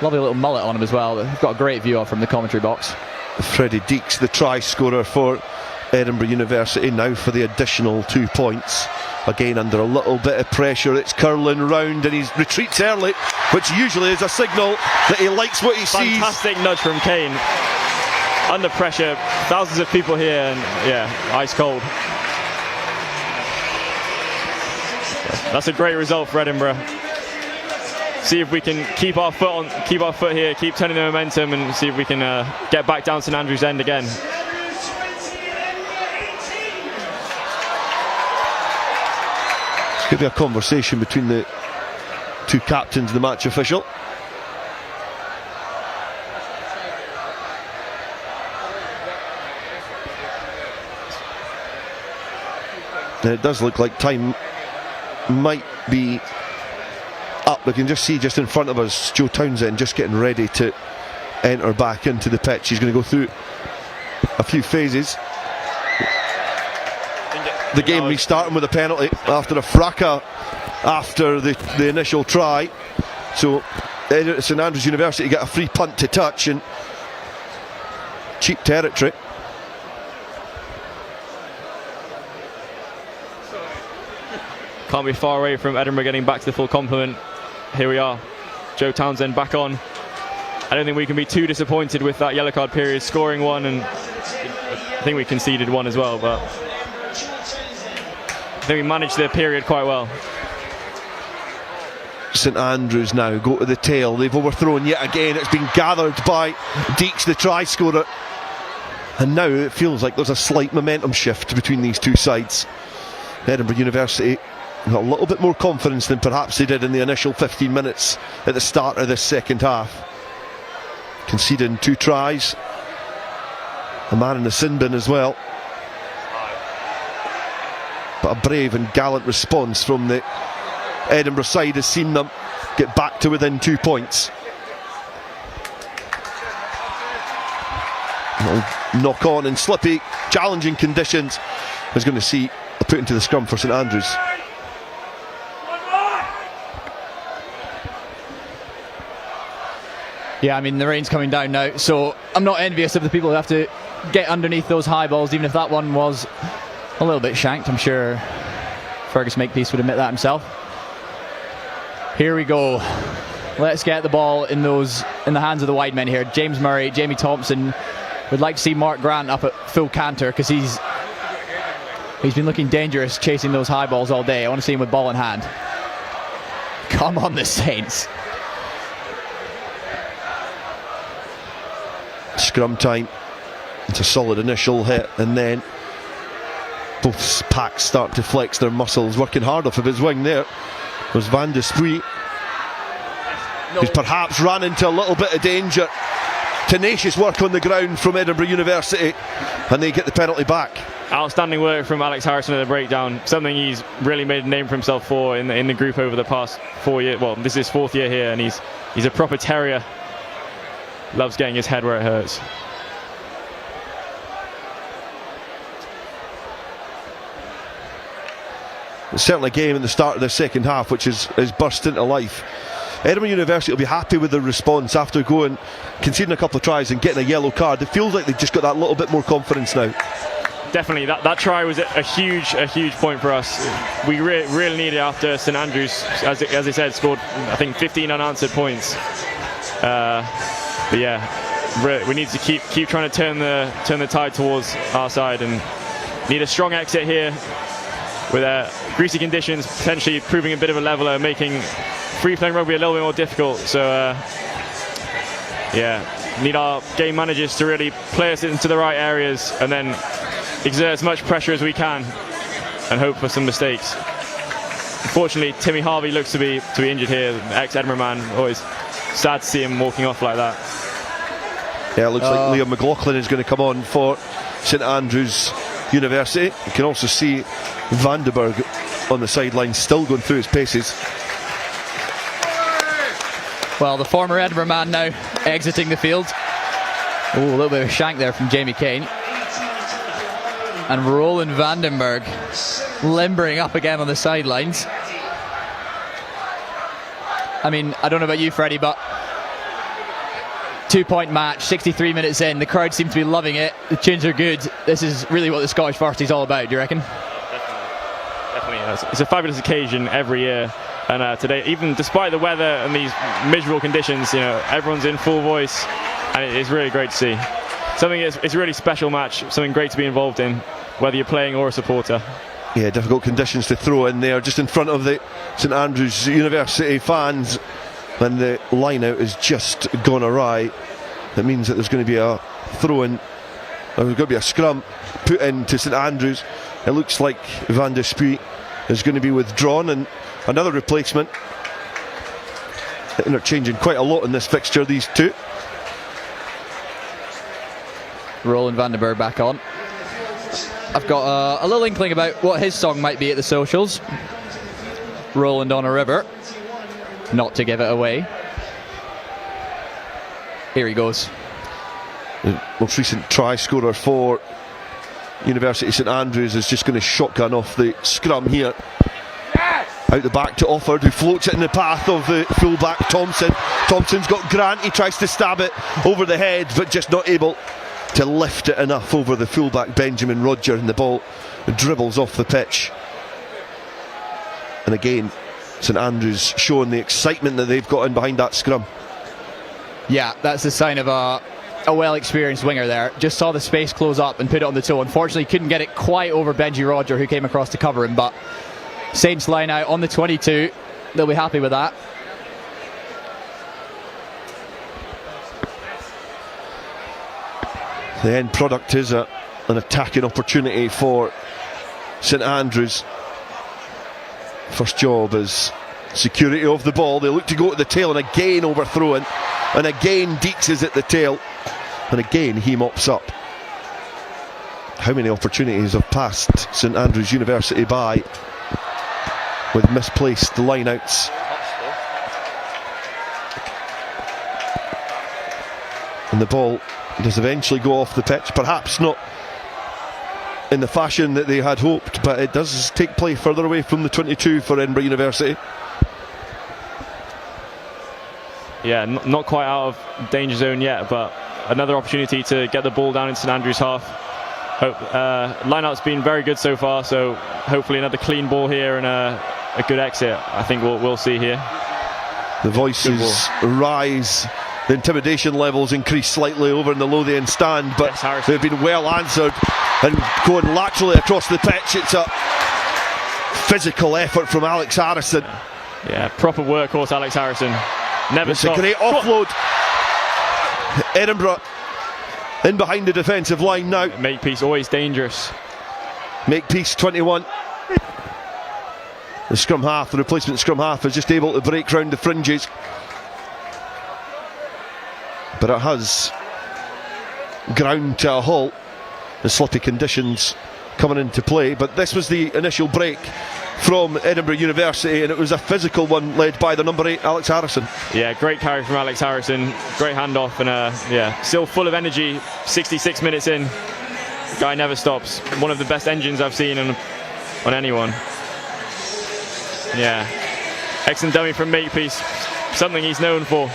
lovely little mullet on him as well. We've got a great view of from the commentary box.
Freddie Deeks, the try scorer for Edinburgh University, now for the additional 2 points. Again under a little bit of pressure, it's curling round and he retreats early, which usually is a signal that he likes what he sees.
Fantastic nudge from Kane. Under pressure, thousands of people here, and yeah, ice cold. That's a great result for Edinburgh. See if we can keep our foot here, keep turning the momentum, and see if we can get back down St Andrews End again.
Could be a conversation between the two captains and the match official. And it does look like time might be up. We can just see just in front of us Joe Townsend just getting ready to enter back into the pitch. He's going to go through a few phases. The game restarting with a penalty after a fracas after the initial try. So St Andrews University get a free punt to touch and cheap territory.
Can't be far away from Edinburgh getting back to the full complement. Here we are, Joe Townsend back on. I don't think we can be too disappointed with that yellow card period, scoring one, and I think we conceded one as well, but I think we managed the period quite well.
St Andrews now go to the tail. They've overthrown yet again. It's been gathered by Deeks, the try scorer, and now it feels like there's a slight momentum shift between these two sides. Edinburgh University got a little bit more confidence than perhaps they did in the initial 15 minutes at the start of this second half. Conceding 2 tries, a man in the sin bin as well, but a brave and gallant response from the Edinburgh side has seen them get back to within 2 points. Knock on in slippy, challenging conditions is going to see a put into the scrum for St Andrews.
Yeah, I mean, the rain's coming down now, so I'm not envious of the people who have to get underneath those high balls, even if that one was a little bit shanked. I'm sure Fergus Makepeace would admit that himself. Here we go. Let's get the ball in the hands of the wide men here. James Murray, Jamie Thompson. Would like to see Mark Grant up at full canter because he's been looking dangerous chasing those high balls all day. I want to see him with ball in hand. Come on, the Saints.
Scrum time. It's a solid initial hit, and then both packs start to flex their muscles. Working hard off of his wing there was Van de Spuy, who's perhaps ran into a little bit of danger. Tenacious work on the ground from Edinburgh University, and they get the penalty back.
Outstanding work from Alex Harrison at the breakdown. Something he's really made a name for himself for in the group over the past 4 years. Well, this is his 4th year here, and he's a proper terrier. Loves getting his head where it hurts.
It's certainly a game at the start of the second half which is burst into life. Edinburgh University will be happy with the response after conceding a couple of tries and getting a yellow card. It feels like they've just got that little bit more confidence now.
Definitely, that try was a huge point for us. We really needed after St Andrews, as I said, scored I think 15 unanswered points. But yeah, we need to keep trying to turn the tide towards our side, and need a strong exit here with greasy conditions, potentially proving a bit of a leveler, making free-flowing rugby a little bit more difficult. So yeah, need our game managers to really play us into the right areas and then exert as much pressure as we can and hope for some mistakes. Unfortunately, Timmy Harvey looks to be injured here, ex-Edinburgh man. Always sad to see him walking off like that.
Yeah, it looks like Liam McLaughlin is going to come on for St Andrews University. You can also see Vandenberg on the sideline still going through his paces.
Well, the former Edinburgh man now exiting the field. Oh, a little bit of a shank there from Jamie Kane. And Roland Vandenberg limbering up again on the sidelines. I mean, I don't know about you, Freddie, but 2-point match, 63 minutes in, the crowd seem to be loving it, the tunes are good. This is really what the Scottish Varsity is all about, do you reckon?
Definitely. It's a fabulous occasion every year, and today, even despite the weather and these miserable conditions, you know, everyone's in full voice, and it's really great to see. It's a really special match, something great to be involved in, whether you're playing or a supporter.
Yeah, difficult conditions to throw in there, just in front of the St Andrews University fans, and the line out has just gone awry. That means that there's going to be a throw in, or there's going to be a scrum put into St Andrews. It looks like Vandenberg is going to be withdrawn, and another replacement. Interchanging quite a lot in this fixture, these two.
Roland Vandenberg back on. I've got a little inkling about what his song might be at the socials. Roland on a River. Not to give it away. Here he goes.
The most recent try scorer for University of St Andrews is just going to shotgun off the scrum here. Out the back to Offord, who floats it in the path of the fullback Thompson. Thompson's got Grant, he tries to stab it over the head, but just not able to lift it enough over the fullback Benjamin Roger, and the ball dribbles off the pitch. And again, St Andrews showing the excitement that they've got in behind that scrum.
Yeah, that's a sign of a well-experienced winger there. Just saw the space close up and put it on the toe. Unfortunately, couldn't get it quite over Benji Roger, who came across to cover him, but Saints line out on the 22. They'll be happy with that.
The end product is an attacking opportunity for St Andrews. First job is security of the ball. They look to go to the tail, and again overthrown, and again Deeks is at the tail, and again he mops up. How many opportunities have passed St Andrews University by with misplaced lineouts? And the ball does eventually go off the pitch, perhaps not in the fashion that they had hoped, but it does take play further away from the 22 for Edinburgh University.
Yeah, not quite out of danger zone yet, but another opportunity to get the ball down in St Andrews' half. Line-out's been very good so far, so hopefully another clean ball here and a good exit. I think we'll see here.
The voices rise. The intimidation levels increase slightly over in the Lothian stand, but
yes,
they've been well answered, and going laterally across the pitch. It's a physical effort from Alex Harrison.
Yeah, proper workhorse Alex Harrison. Never
It's a great offload. Edinburgh in behind the defensive line now.
Makepeace always dangerous.
Makepeace 21. The scrum half, the replacement scrum half, is just able to break round the fringes. But it has ground to a halt. The sloppy conditions coming into play. But this was the initial break from Edinburgh University, and it was a physical one led by the number 8, Alex Harrison.
Yeah, great carry from Alex Harrison. Great handoff, and yeah, still full of energy. 66 minutes in. The guy never stops. One of the best engines I've seen on anyone. Yeah, excellent dummy from Makepeace. Something he's known for.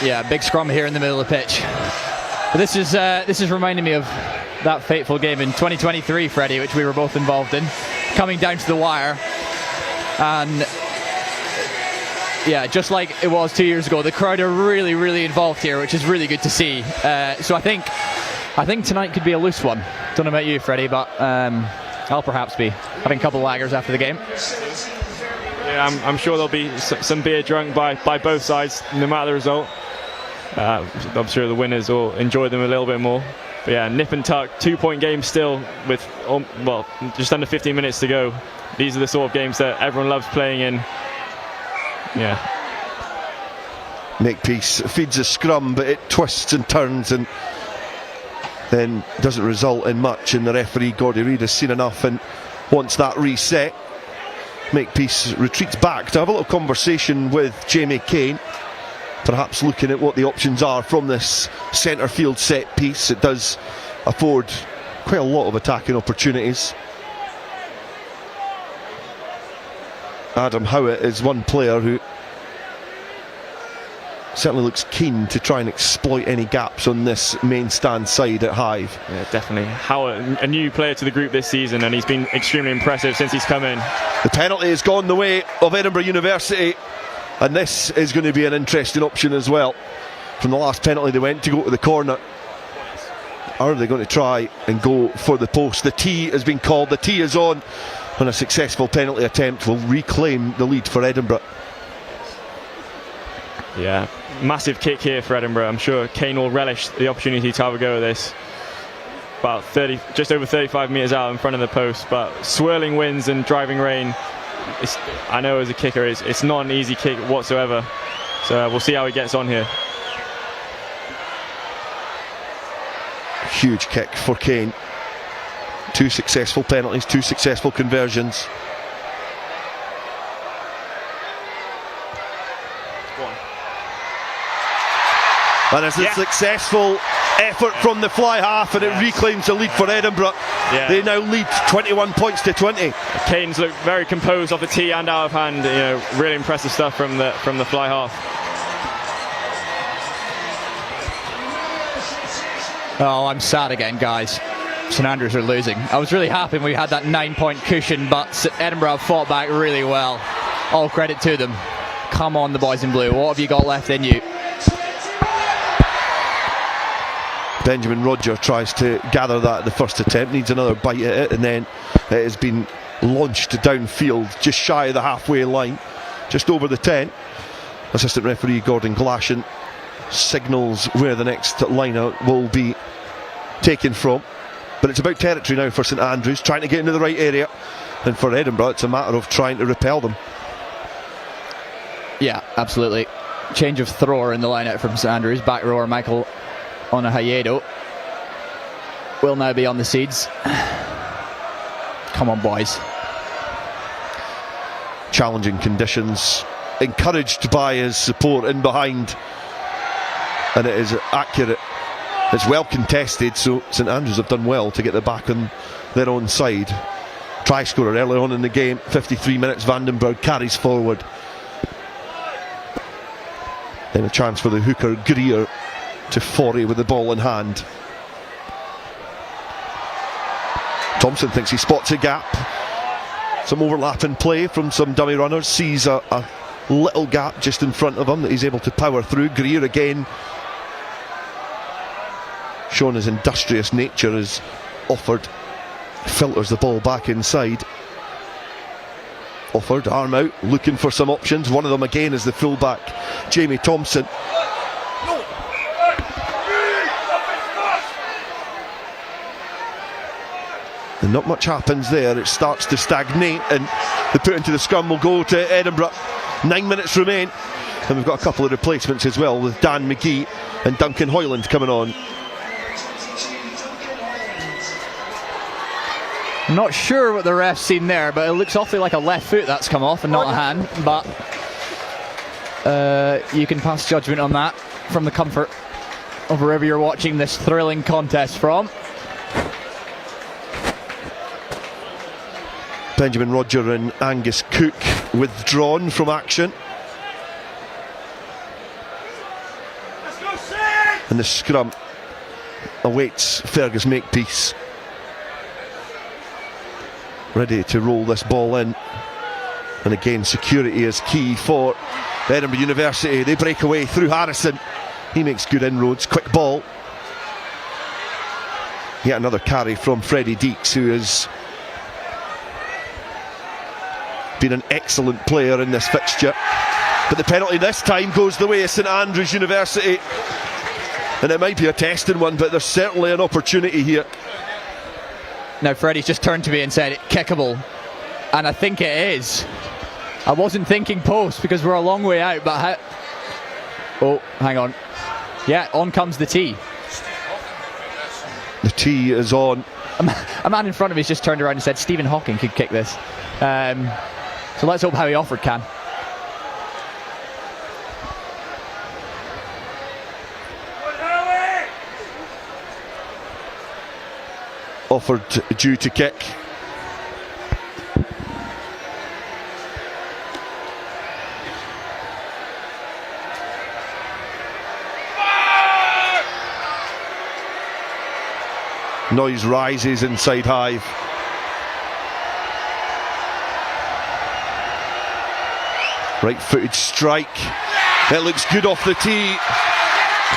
Yeah, big scrum here in the middle of the pitch. But this is reminding me of that fateful game in 2023, Freddie, which we were both involved in, coming down to the wire. And yeah, just like it was 2 years ago, the crowd are really, really involved here, which is really good to see. So I think tonight could be a loose one. Don't know about you, Freddie, but I'll perhaps be having a couple of lagers after the game.
Yeah, I'm sure there'll be some beer drunk by both sides, no matter the result. I'm sure the winners will enjoy them a little bit more. But yeah, nip and tuck, 2-point game still with just under 15 minutes to go. These are the sort of games that everyone loves playing in. Yeah.
Makepeace feeds a scrum, but it twists and turns and then doesn't result in much, and the referee Gordy Reid has seen enough and wants that reset. Makepeace retreats back to have a little conversation with Jamie Kane, perhaps looking at what the options are from this centre field set piece. It does afford quite a lot of attacking opportunities. Adam Howitt is one player who certainly looks keen to try and exploit any gaps on this main stand side at Hive.
Yeah, definitely. Howitt, a new player to the group this season, and he's been extremely impressive since he's come in.
The penalty has gone the way of Edinburgh University, and this is going to be an interesting option as well. from the last penalty they went to go to the corner. Are they going to try and go for the post? The tee has been called. The tee is on, and a successful penalty attempt will reclaim the lead for Edinburgh.
Yeah, massive kick here for Edinburgh. I'm sure Kane will relish the opportunity to have a go at this. About 30, just over 35 metres out in front of the post, but swirling winds and driving rain. I know as a kicker, it's not an easy kick whatsoever. So we'll see how he gets on here.
Huge kick for Kane. 2 successful penalties, 2 successful conversions. And it's a successful effort from the fly half, and it reclaims the lead for Edinburgh. They now lead 21 points to 20.
Kane's looked very composed off the tee and out of hand. You know, really impressive stuff from the fly half.
Oh, I'm sad again, guys. St Andrews are losing. I was really happy we had that 9-point cushion, but Edinburgh have fought back really well. All credit to them. Come on, the boys in blue. What have you got left in you?
Benjamin Roger tries to gather that at the first attempt, needs another bite at it, and then it has been launched downfield, just shy of the halfway line, just over the 10. Assistant referee Gordon Glashan signals where the next liner will be taken from. But it's about territory now for St Andrews, trying to get into the right area, and for Edinburgh it's a matter of trying to repel them.
Yeah, absolutely. Change of thrower in the line-out from St Andrews. Back rower Michael Onahayedo will now be on the seeds. Come on, boys.
Challenging conditions, encouraged by his support in behind, and it is accurate. It's well contested, so St Andrews have done well to get the back on their own side. Try scorer early on in the game, 53 minutes, Vandenberg carries forward. Then a chance for the hooker Greer to foray with the ball in hand. Thompson thinks he spots a gap. Some overlap in play from some dummy runners, sees a little gap just in front of him that he's able to power through. Greer again, showing his industrious nature, is offered, filters the ball back inside. Offered, arm out, looking for some options. One of them again is the fullback, Jamie Thompson. And not much happens there. It starts to stagnate, and the put into the scrum will go to Edinburgh. 9 minutes remain, and we've got a couple of replacements as well, with Dan McGee and Duncan Hoyland coming on.
I'm not sure what the ref's seen there, but it looks awfully like a left foot that's come off and not a hand. But you can pass judgment on that from the comfort of wherever you're watching this thrilling contest from.
Benjamin Roger and Angus Cook withdrawn from action. And the scrum awaits Fergus Makepeace, ready to roll this ball in. And again, security is key for Edinburgh University. They break away through Harrison. He makes good inroads, quick ball. Yet another carry from Freddie Deeks, who has been an excellent player in this fixture. But the penalty this time goes the way of St Andrews University, and it might be a testing one, but there's certainly an opportunity here.
Now Freddie's just turned to me and said kickable, and I think it is. I wasn't thinking post because we're a long way out, but oh, hang on. Yeah, on comes the tee.
The tee is on.
A man in front of me has just turned around and said Stephen Hawking could kick this. So let's hope Howie Offord can.
Offord due to kick. Noise rises inside Hive. Right footed strike. It looks good off the tee.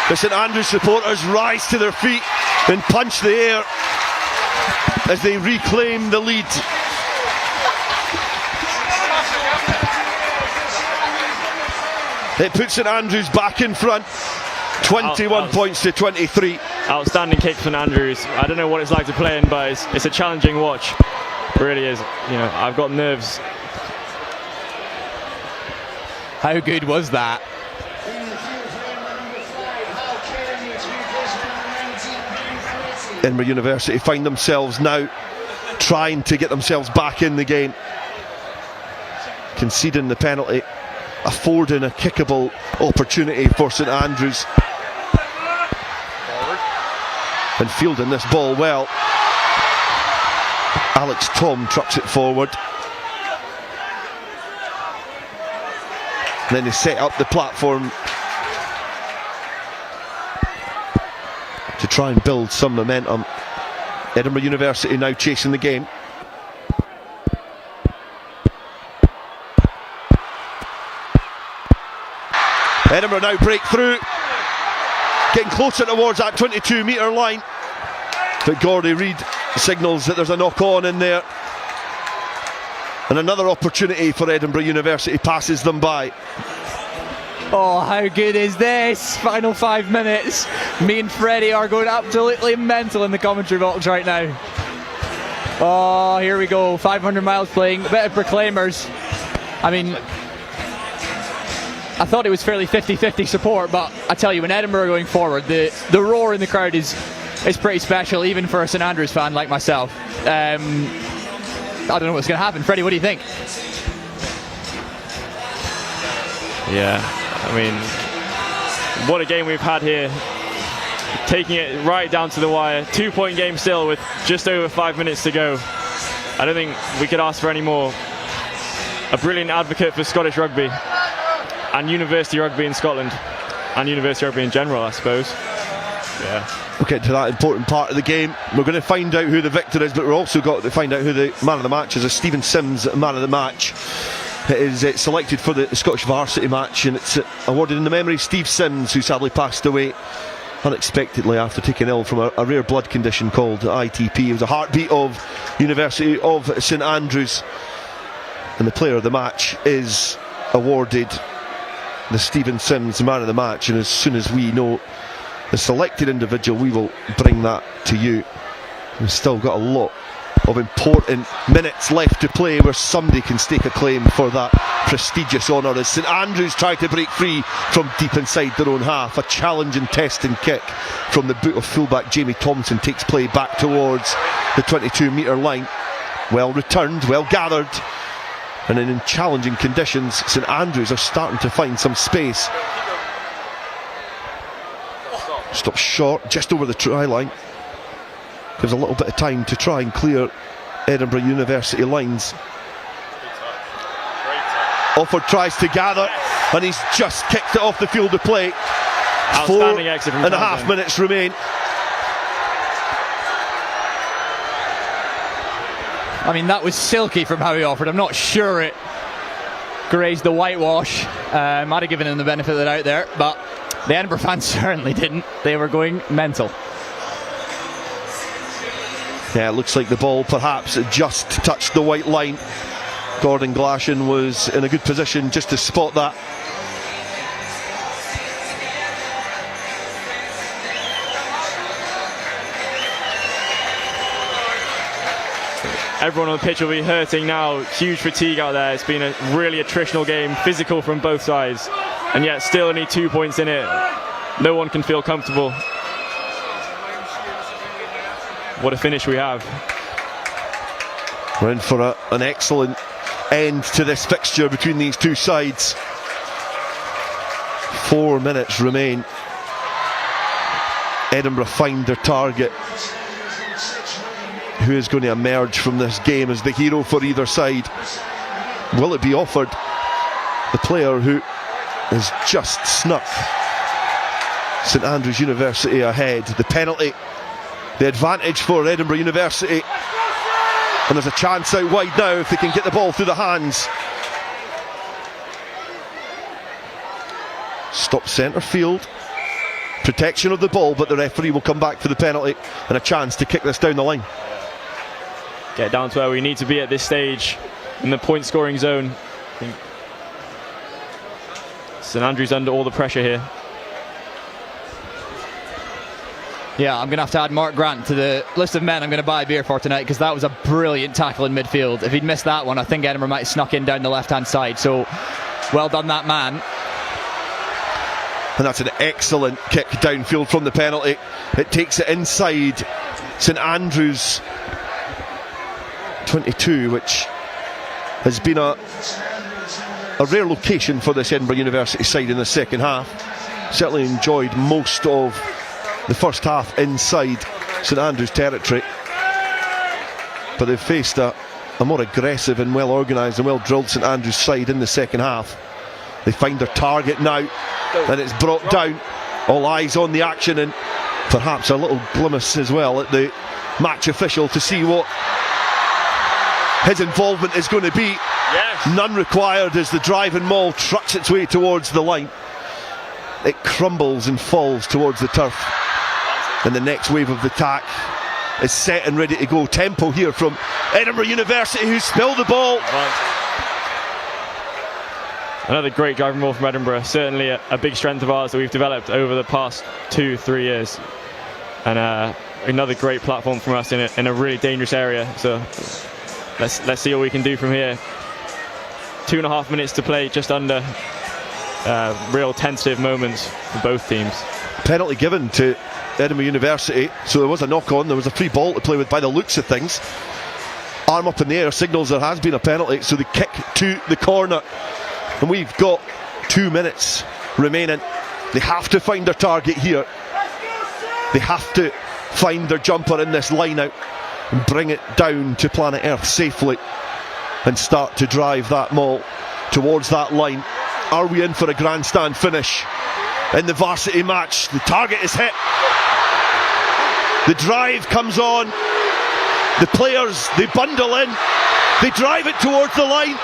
The St Andrews supporters rise to their feet and punch the air as they reclaim the lead. It puts St Andrews back in front, 21 points to 23.
Outstanding kick for St Andrews. I don't know what it's like to play in, but it's a challenging watch. It really is. You know, I've got nerves.
How good was that?
Edinburgh University find themselves now trying to get themselves back in the game, conceding the penalty, affording a kickable opportunity for St Andrews, and fielding this ball well. Alex Tom trucks it forward, and then they set up the platform to try and build some momentum. Edinburgh University now chasing the game. Edinburgh now break through, getting closer towards that 22-metre line, but Gordy Reid signals that there's a knock-on in there, and another opportunity for Edinburgh University passes them by.
Oh, how good is this? Final 5 minutes. Me and Freddie are going absolutely mental in the commentary box right now. Oh, here we go. 500 miles playing. A bit of proclaimers. I mean, I thought it was fairly 50-50 support, but I tell you, when Edinburgh are going forward, the roar in the crowd is pretty special, even for a St Andrews fan like myself. I don't know what's going to happen. Freddie, what do you think?
Yeah. I mean, what a game we've had here. Taking it right down to the wire. 2-point game still with just over 5 minutes to go. I don't think we could ask for any more. A brilliant advocate for Scottish rugby and university rugby in Scotland, and university rugby in general, I suppose. Yeah.
We'll get to that important part of the game. We're going to find out who the victor is, but we're also got to find out who the man of the match is. Stephen Sims, man of the match. It is selected for the Scottish Varsity Match, and it's awarded in the memory of Steve Sims, who sadly passed away unexpectedly after taking ill from a rare blood condition called ITP. It was a heartbeat of University of St Andrews, and the player of the match is awarded the Stephen Sims man of the match, and as soon as we know the selected individual, we will bring that to you. We've still got a lot of important minutes left to play where somebody can stake a claim for that prestigious honour as St Andrews try to break free from deep inside their own half. A challenging testing kick from the boot of fullback Jamie Thompson takes play back towards the 22-metre line. Well returned, well gathered, and in challenging conditions St Andrews are starting to find some space. Stops short, just over the try line. Gives a little bit of time to try and clear Edinburgh University lines. Offord tries to gather, and he's just kicked it off the field of play.
Outstanding exit from
4.5 minutes remain.
I mean, that was silky from Howie Offord. I'm not sure it grazed the whitewash. Might have given him the benefit of the doubt there, but the Edinburgh fans certainly didn't. They were going mental.
Yeah, it looks like the ball perhaps just touched the white line. Gordon Glashan was in a good position just to spot that.
Everyone on the pitch will be hurting now. Huge fatigue out there. It's been a really attritional game, physical from both sides, and yet still only 2 points in it. No one can feel comfortable. What a finish we have.
We're in for an excellent end to this fixture between these two sides. 4 minutes remain. Edinburgh find their target. Who is going to emerge from this game as the hero for either side? Will it be Offord, the player who has just snuck St Andrews University ahead? The penalty, the advantage for Edinburgh University, and there's a chance out wide now if they can get the ball through the hands. Stop centre field, protection of the ball, but the referee will come back for the penalty and a chance to kick this down the line.
Get down to where we need to be at this stage in the point scoring zone. I think St Andrews under all the pressure here.
Yeah, I'm going to have to add Mark Grant to the list of men I'm going to buy a beer for tonight, because that was a brilliant tackle in midfield. If he'd missed that one, I think Edinburgh might have snuck in down the left-hand side. So, well done, that man.
And that's an excellent kick downfield from the penalty. It takes it inside St Andrews 22, which has been a rare location for this Edinburgh University side in the second half. Certainly enjoyed most of the first half inside St Andrews territory, but they've faced a more aggressive and well organised and well drilled St Andrews side in the second half. They find their target now, and it's brought down. All eyes on the action, and perhaps a little grimace as well at the match official to see what his involvement is going to be.
Yes.
None required as the driving maul trucks its way towards the line. It crumbles and falls towards the turf, and the next wave of the attack is set and ready to go. Tempo here from Edinburgh University, who spilled the ball.
Another great driving ball from Edinburgh. Certainly a big strength of ours that we've developed over the past 2-3 years, and another great platform from us in a really dangerous area. So let's see what we can do from here. 2.5 minutes to play, just under. Real tentative moments for both teams.
Penalty given to Edinburgh University, so there was a knock on. There was a free ball to play with by the looks of things. Arm up in the air signals there has been a penalty, so the kick to the corner, and we've got 2 minutes remaining. They have to find their target here. They have to find their jumper in this line out and bring it down to planet Earth safely and start to drive that maul towards that line. Are we in for a grandstand finish in the varsity match? The target is hit. The drive comes on. The players, they bundle in. They drive it towards the line.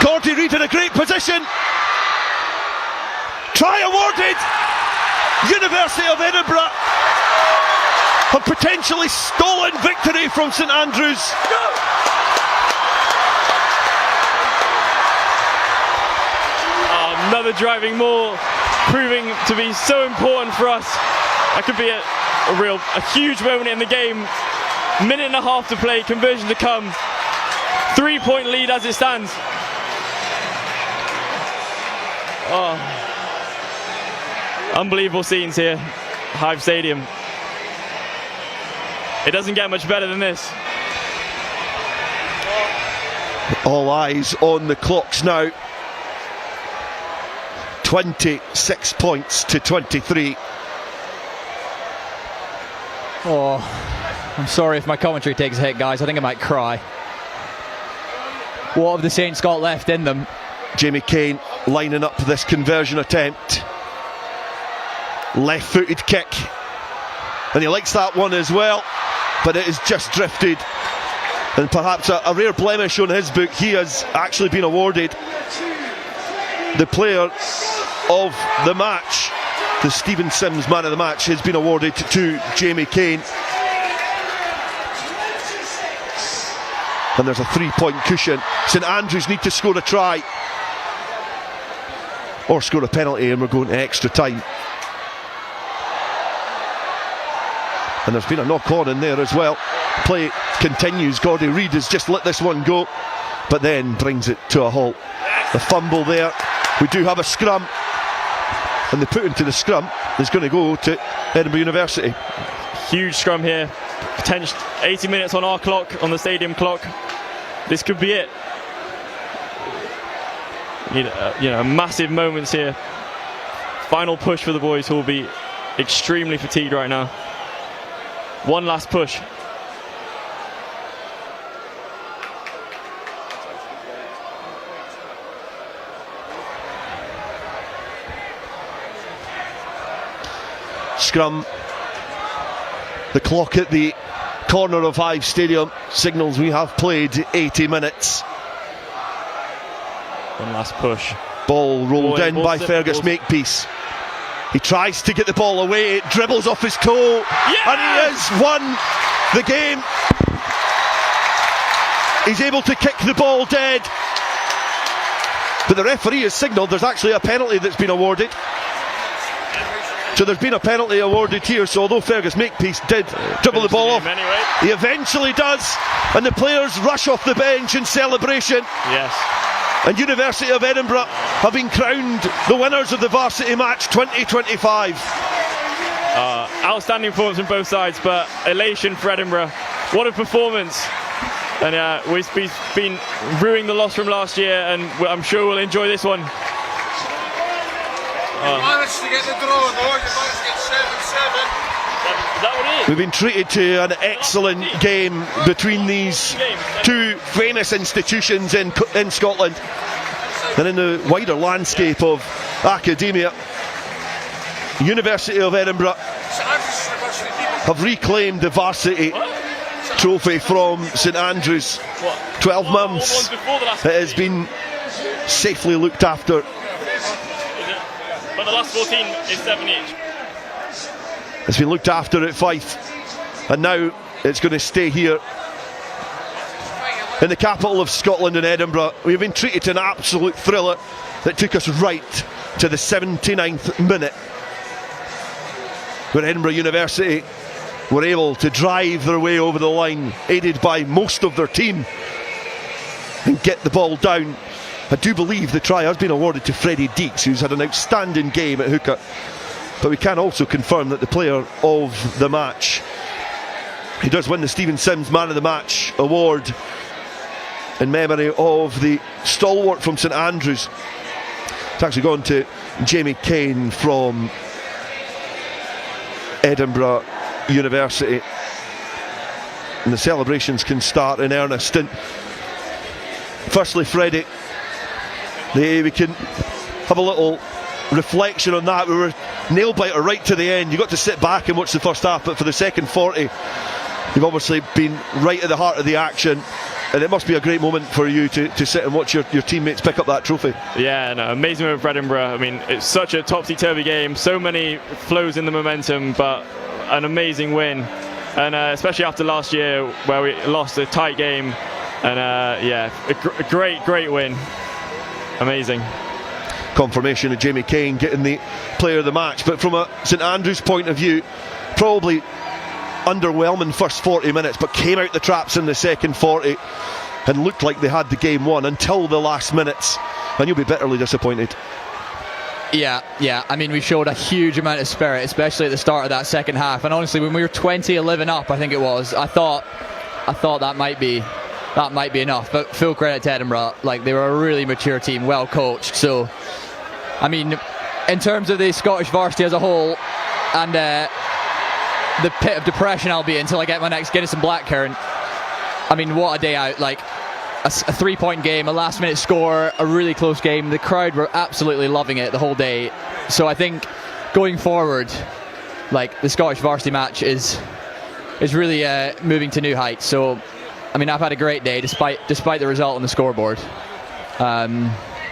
Gordy Reid in a great position. Try awarded. University of Edinburgh have potentially stolen victory from St Andrews.
Another driving maul, proving to be so important for us. That could be a huge moment in the game. Minute and a half to play, conversion to come. 3-point lead as it stands. Oh, unbelievable scenes here, Hive Stadium. It doesn't get much better than this.
All eyes on the clocks now. 26 points to 23.
Oh, I'm sorry if my commentary takes a hit, guys. I think I might cry. What have the Saints got left in them?
Jamie Kane lining up this conversion attempt. Left-footed kick, and he likes that one as well, but it has just drifted, and perhaps a rare blemish on his book. He has actually been awarded the player of the match. The Stephen Sims man of the match has been awarded to Jamie Kane, and there's a 3-point cushion. St Andrews need to score a try or score a penalty, and we're going to extra time. And there's been a knock on in there as well. Play continues. Gordy Reid has just let this one go, but then brings it to a halt. The fumble there. We do have a scrum, and the put into the scrum is going to go to Edinburgh University.
Huge scrum here. Potential 80 minutes on our clock, on the stadium clock. This could be it. Massive moments here. Final push for the boys, who will be extremely fatigued right now. One last push.
Scrum. The clock at the corner of Hive Stadium signals we have played 80 minutes.
One last push.
Ball rolled in by Fergus Makepeace. He tries to get the ball away, it dribbles off his toe, and he has won the game. He's able to kick the ball dead, but the referee has signalled there's actually a penalty that's been awarded. So there's been a penalty awarded here, so although Fergus Makepeace did dribble the ball off,
anyway,
he eventually does, and the players rush off the bench in celebration.
Yes.
And University of Edinburgh have been crowned the winners of the Varsity Match 2025.
Outstanding performance from both sides, but elation for Edinburgh. What a performance. And we've been ruining the loss from last year, and I'm sure we'll enjoy this one.
You managed to get the draw, though. You managed to get 7-7.
Is that what it is?
We've been treated to an excellent game between these two famous institutions in Scotland, and in the wider landscape of academia. University of Edinburgh have reclaimed the varsity trophy from St Andrews. 12 months it has been safely looked after.
But the last 14 is 7 each.
It's been looked after at Fife, and now it's going to stay here in the capital of Scotland in Edinburgh. We've been treated to an absolute thriller that took us right to the 79th minute, where Edinburgh University were able to drive their way over the line, aided by most of their team, and get the ball down. I do believe the try has been awarded to Freddie Deeks, who's had an outstanding game at hooker, but we can also confirm that the player of the match, he does win the Stephen Sims Man of the Match award in memory of the stalwart from St Andrews. It's actually gone to Jamie Kane from Edinburgh University, and the celebrations can start in earnest. And firstly, Freddie, we can have a little reflection on that. We were nail biter right to the end. You got to sit back and watch the first half, but for the second 40 you've obviously been right at the heart of the action, and it must be a great moment for you to sit and watch your teammates pick up that trophy.
Yeah, no, amazing moment for Edinburgh. I mean, it's such a topsy-turvy game, so many flows in the momentum, but an amazing win, and especially after last year where we lost a tight game, and yeah, a great win. Amazing.
Confirmation of Jamie Kane getting the player of the match, but from a St Andrews point of view, probably underwhelming first 40 minutes, but came out the traps in the second 40 and looked like they had the game won until the last minutes, and you'll be bitterly disappointed.
Yeah, I mean, we showed a huge amount of spirit, especially at the start of that second half, and honestly when we were 20-11 up, I think it was, I thought that might be enough, but full credit to Edinburgh. Like, they were a really mature team, well coached. So I mean, in terms of the Scottish varsity as a whole, and the pit of depression I'll be in until I get my next Guinness and Blackcurrant, I mean, what a day out. Like, a 3-point game, a last minute score, a really close game. The crowd were absolutely loving it the whole day. So I think going forward, like, the Scottish Varsity Match is really moving to new heights. So I mean, I've had a great day despite the result on the scoreboard.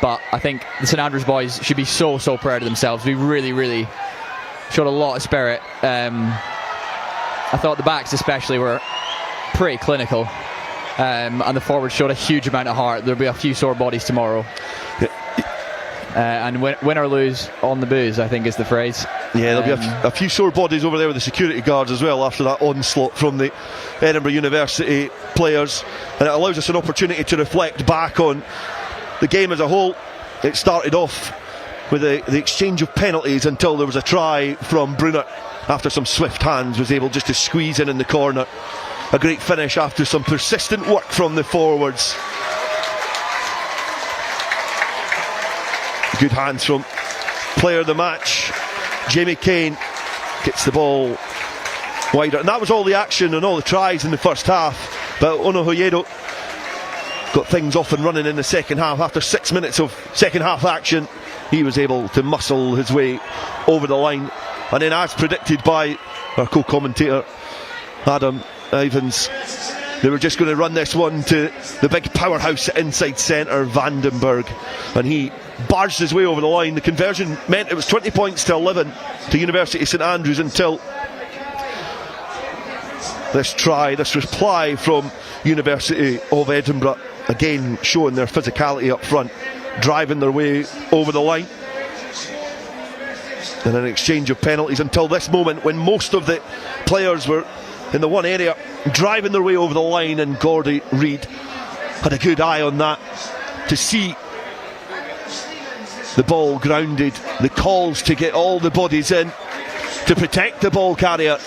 But I think the St Andrews boys should be so proud of themselves. We really showed a lot of spirit. I thought the backs especially were pretty clinical. And the forwards showed a huge amount of heart. There'll be a few sore bodies tomorrow. And win or lose on the booze, I think is the phrase.
Yeah, there'll be a few sore bodies over there with the security guards as well after that onslaught from the Edinburgh University players. And it allows us an opportunity to reflect back on the game as a whole. It started off with the exchange of penalties until there was a try from Brunner after some swift hands was able just to squeeze in the corner. A great finish after some persistent work from the forwards. Good hands from player of the match. Jamie Kane gets the ball wider, and that was all the action and all the tries in the first half. But Ono Hoyedo got things off and running in the second half. After 6 minutes of second half action, he was able to muscle his way over the line, and then, as predicted by our co-commentator Adam Ivans, they were just going to run this one to the big powerhouse inside centre Vandenberg, and he barged his way over the line. The conversion meant it was 20 points to 11 to University of St Andrews until this reply from University of Edinburgh, again showing their physicality up front, driving their way over the line. And an exchange of penalties until this moment when most of the players were in the one area driving their way over the line, and Gordy Reid had a good eye on that to see the ball grounded, the calls to get all the bodies in to protect the ball carrier,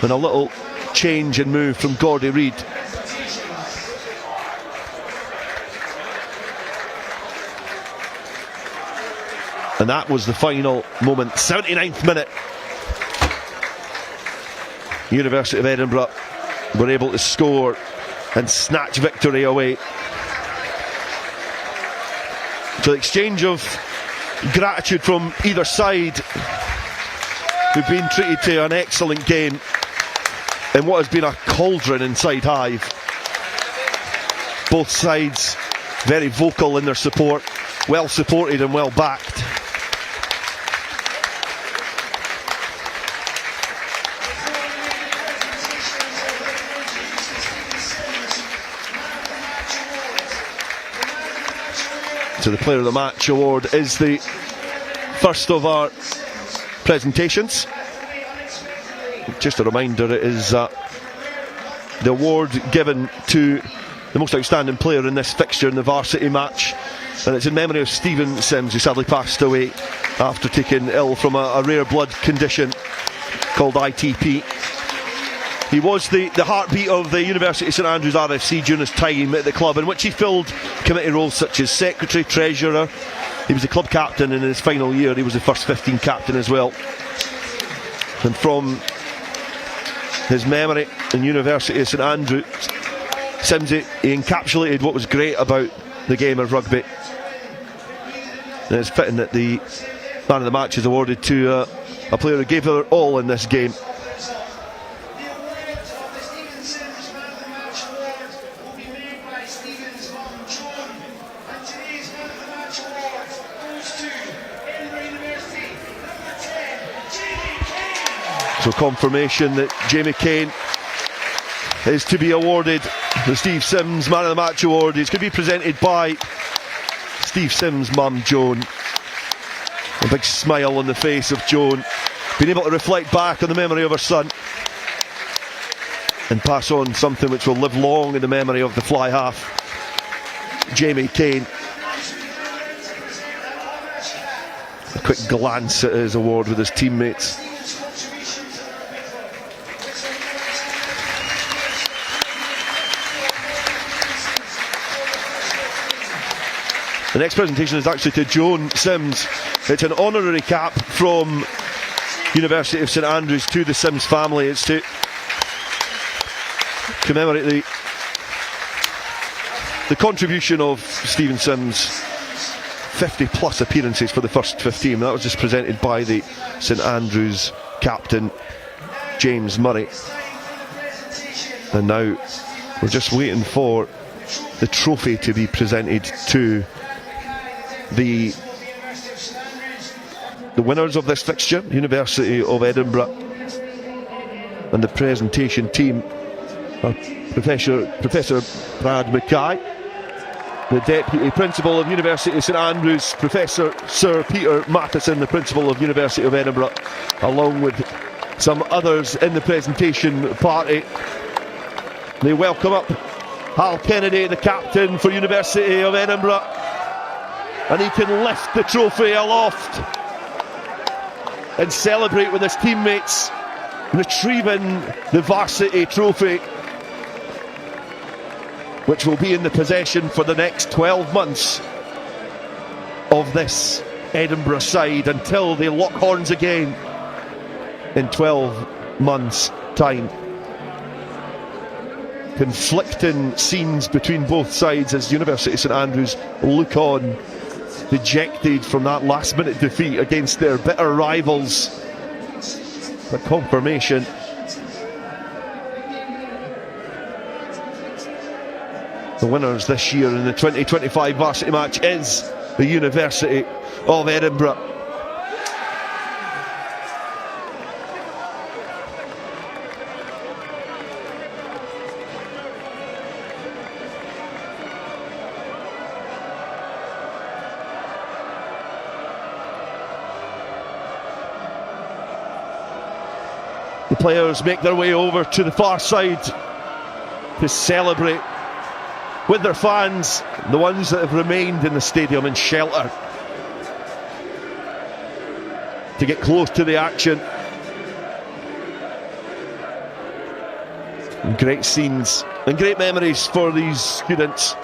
and a little change and move from Gordy Reid. And that was the final moment. 79th minute. University of Edinburgh were able to score and snatch victory away. So the exchange of gratitude from either side, who've been treated to an excellent game in what has been a cauldron inside Hive. Both sides very vocal in their support, well supported and well backed. So the Player of the Match award is the first of our presentations. Just a reminder, it is the award given to the most outstanding player in this fixture in the varsity match, and it's in memory of Stephen Sims, who sadly passed away after taking ill from a rare blood condition called ITP. He was the heartbeat of the University of St Andrews RFC during his time at the club, in which he filled committee roles such as secretary, treasurer. He was the club captain, and in his final year he was the first 15 captain as well. And from his memory in University of St Andrews, Simsy, he encapsulated what was great about the game of rugby. And it's fitting that the man of the match is awarded to a player who gave their all in this game. So confirmation that Jamie Kane is to be awarded the Steve Sims Man of the Match award. It's going to be presented by Steve Sims' mum, Joan. A big smile on the face of Joan, being able to reflect back on the memory of her son and pass on something which will live long in the memory of the fly half, Jamie Kane. A quick glance at his award with his teammates. The next presentation is actually to Joan Sims. It's an honorary cap from University of St Andrews to the Sims family. It's to commemorate the contribution of Stephen Sims. 50 plus appearances for the first 15. That was just presented by the St Andrews captain, James Murray. And now we're just waiting for the trophy to be presented to the winners of this fixture, University of Edinburgh. And the presentation team are Professor Brad Mackay, the Deputy Principal of University of St Andrews, Professor Sir Peter Matheson, the Principal of University of Edinburgh, along with some others in the presentation party. They welcome up Hal Kennedy, the captain for University of Edinburgh, and he can lift the trophy aloft and celebrate with his teammates, retrieving the varsity trophy, which will be in the possession for the next 12 months of this Edinburgh side until they lock horns again in 12 months' time. Conflicting scenes between both sides as University of St Andrews look on, dejected from that last minute defeat against their bitter rivals. The confirmation the winners this year in the 2025 varsity match is the University of Edinburgh. The players make their way over to the far side to celebrate with their fans, the ones that have remained in the stadium in shelter, to get close to the action. And great scenes and great memories for these students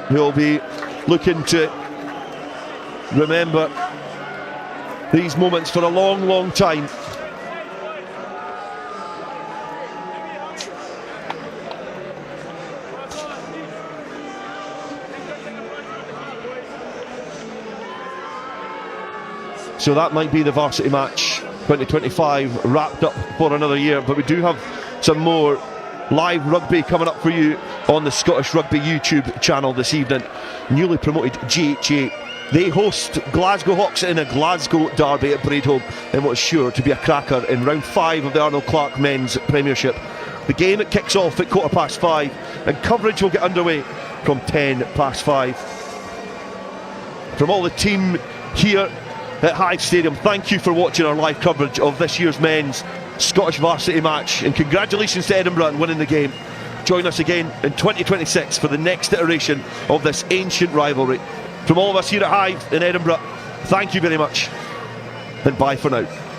who will be looking to remember these moments for a long, long time. So that might be the Varsity Match 2025 wrapped up for another year, but we do have some more live rugby coming up for you on the Scottish Rugby YouTube channel this evening. Newly promoted GHA, they host Glasgow Hawks in a Glasgow derby at Braidholm in what is sure to be a cracker in round 5 of the Arnold Clark Men's Premiership. The game kicks off at 5:15 and coverage will get underway from 5:10. From all the team here at Hive Stadium, thank you for watching our live coverage of this year's men's Scottish Varsity Match, and congratulations to Edinburgh on winning the game. Join us again in 2026 for the next iteration of this ancient rivalry. From all of us here at Hive in Edinburgh, thank you very much, and bye for now.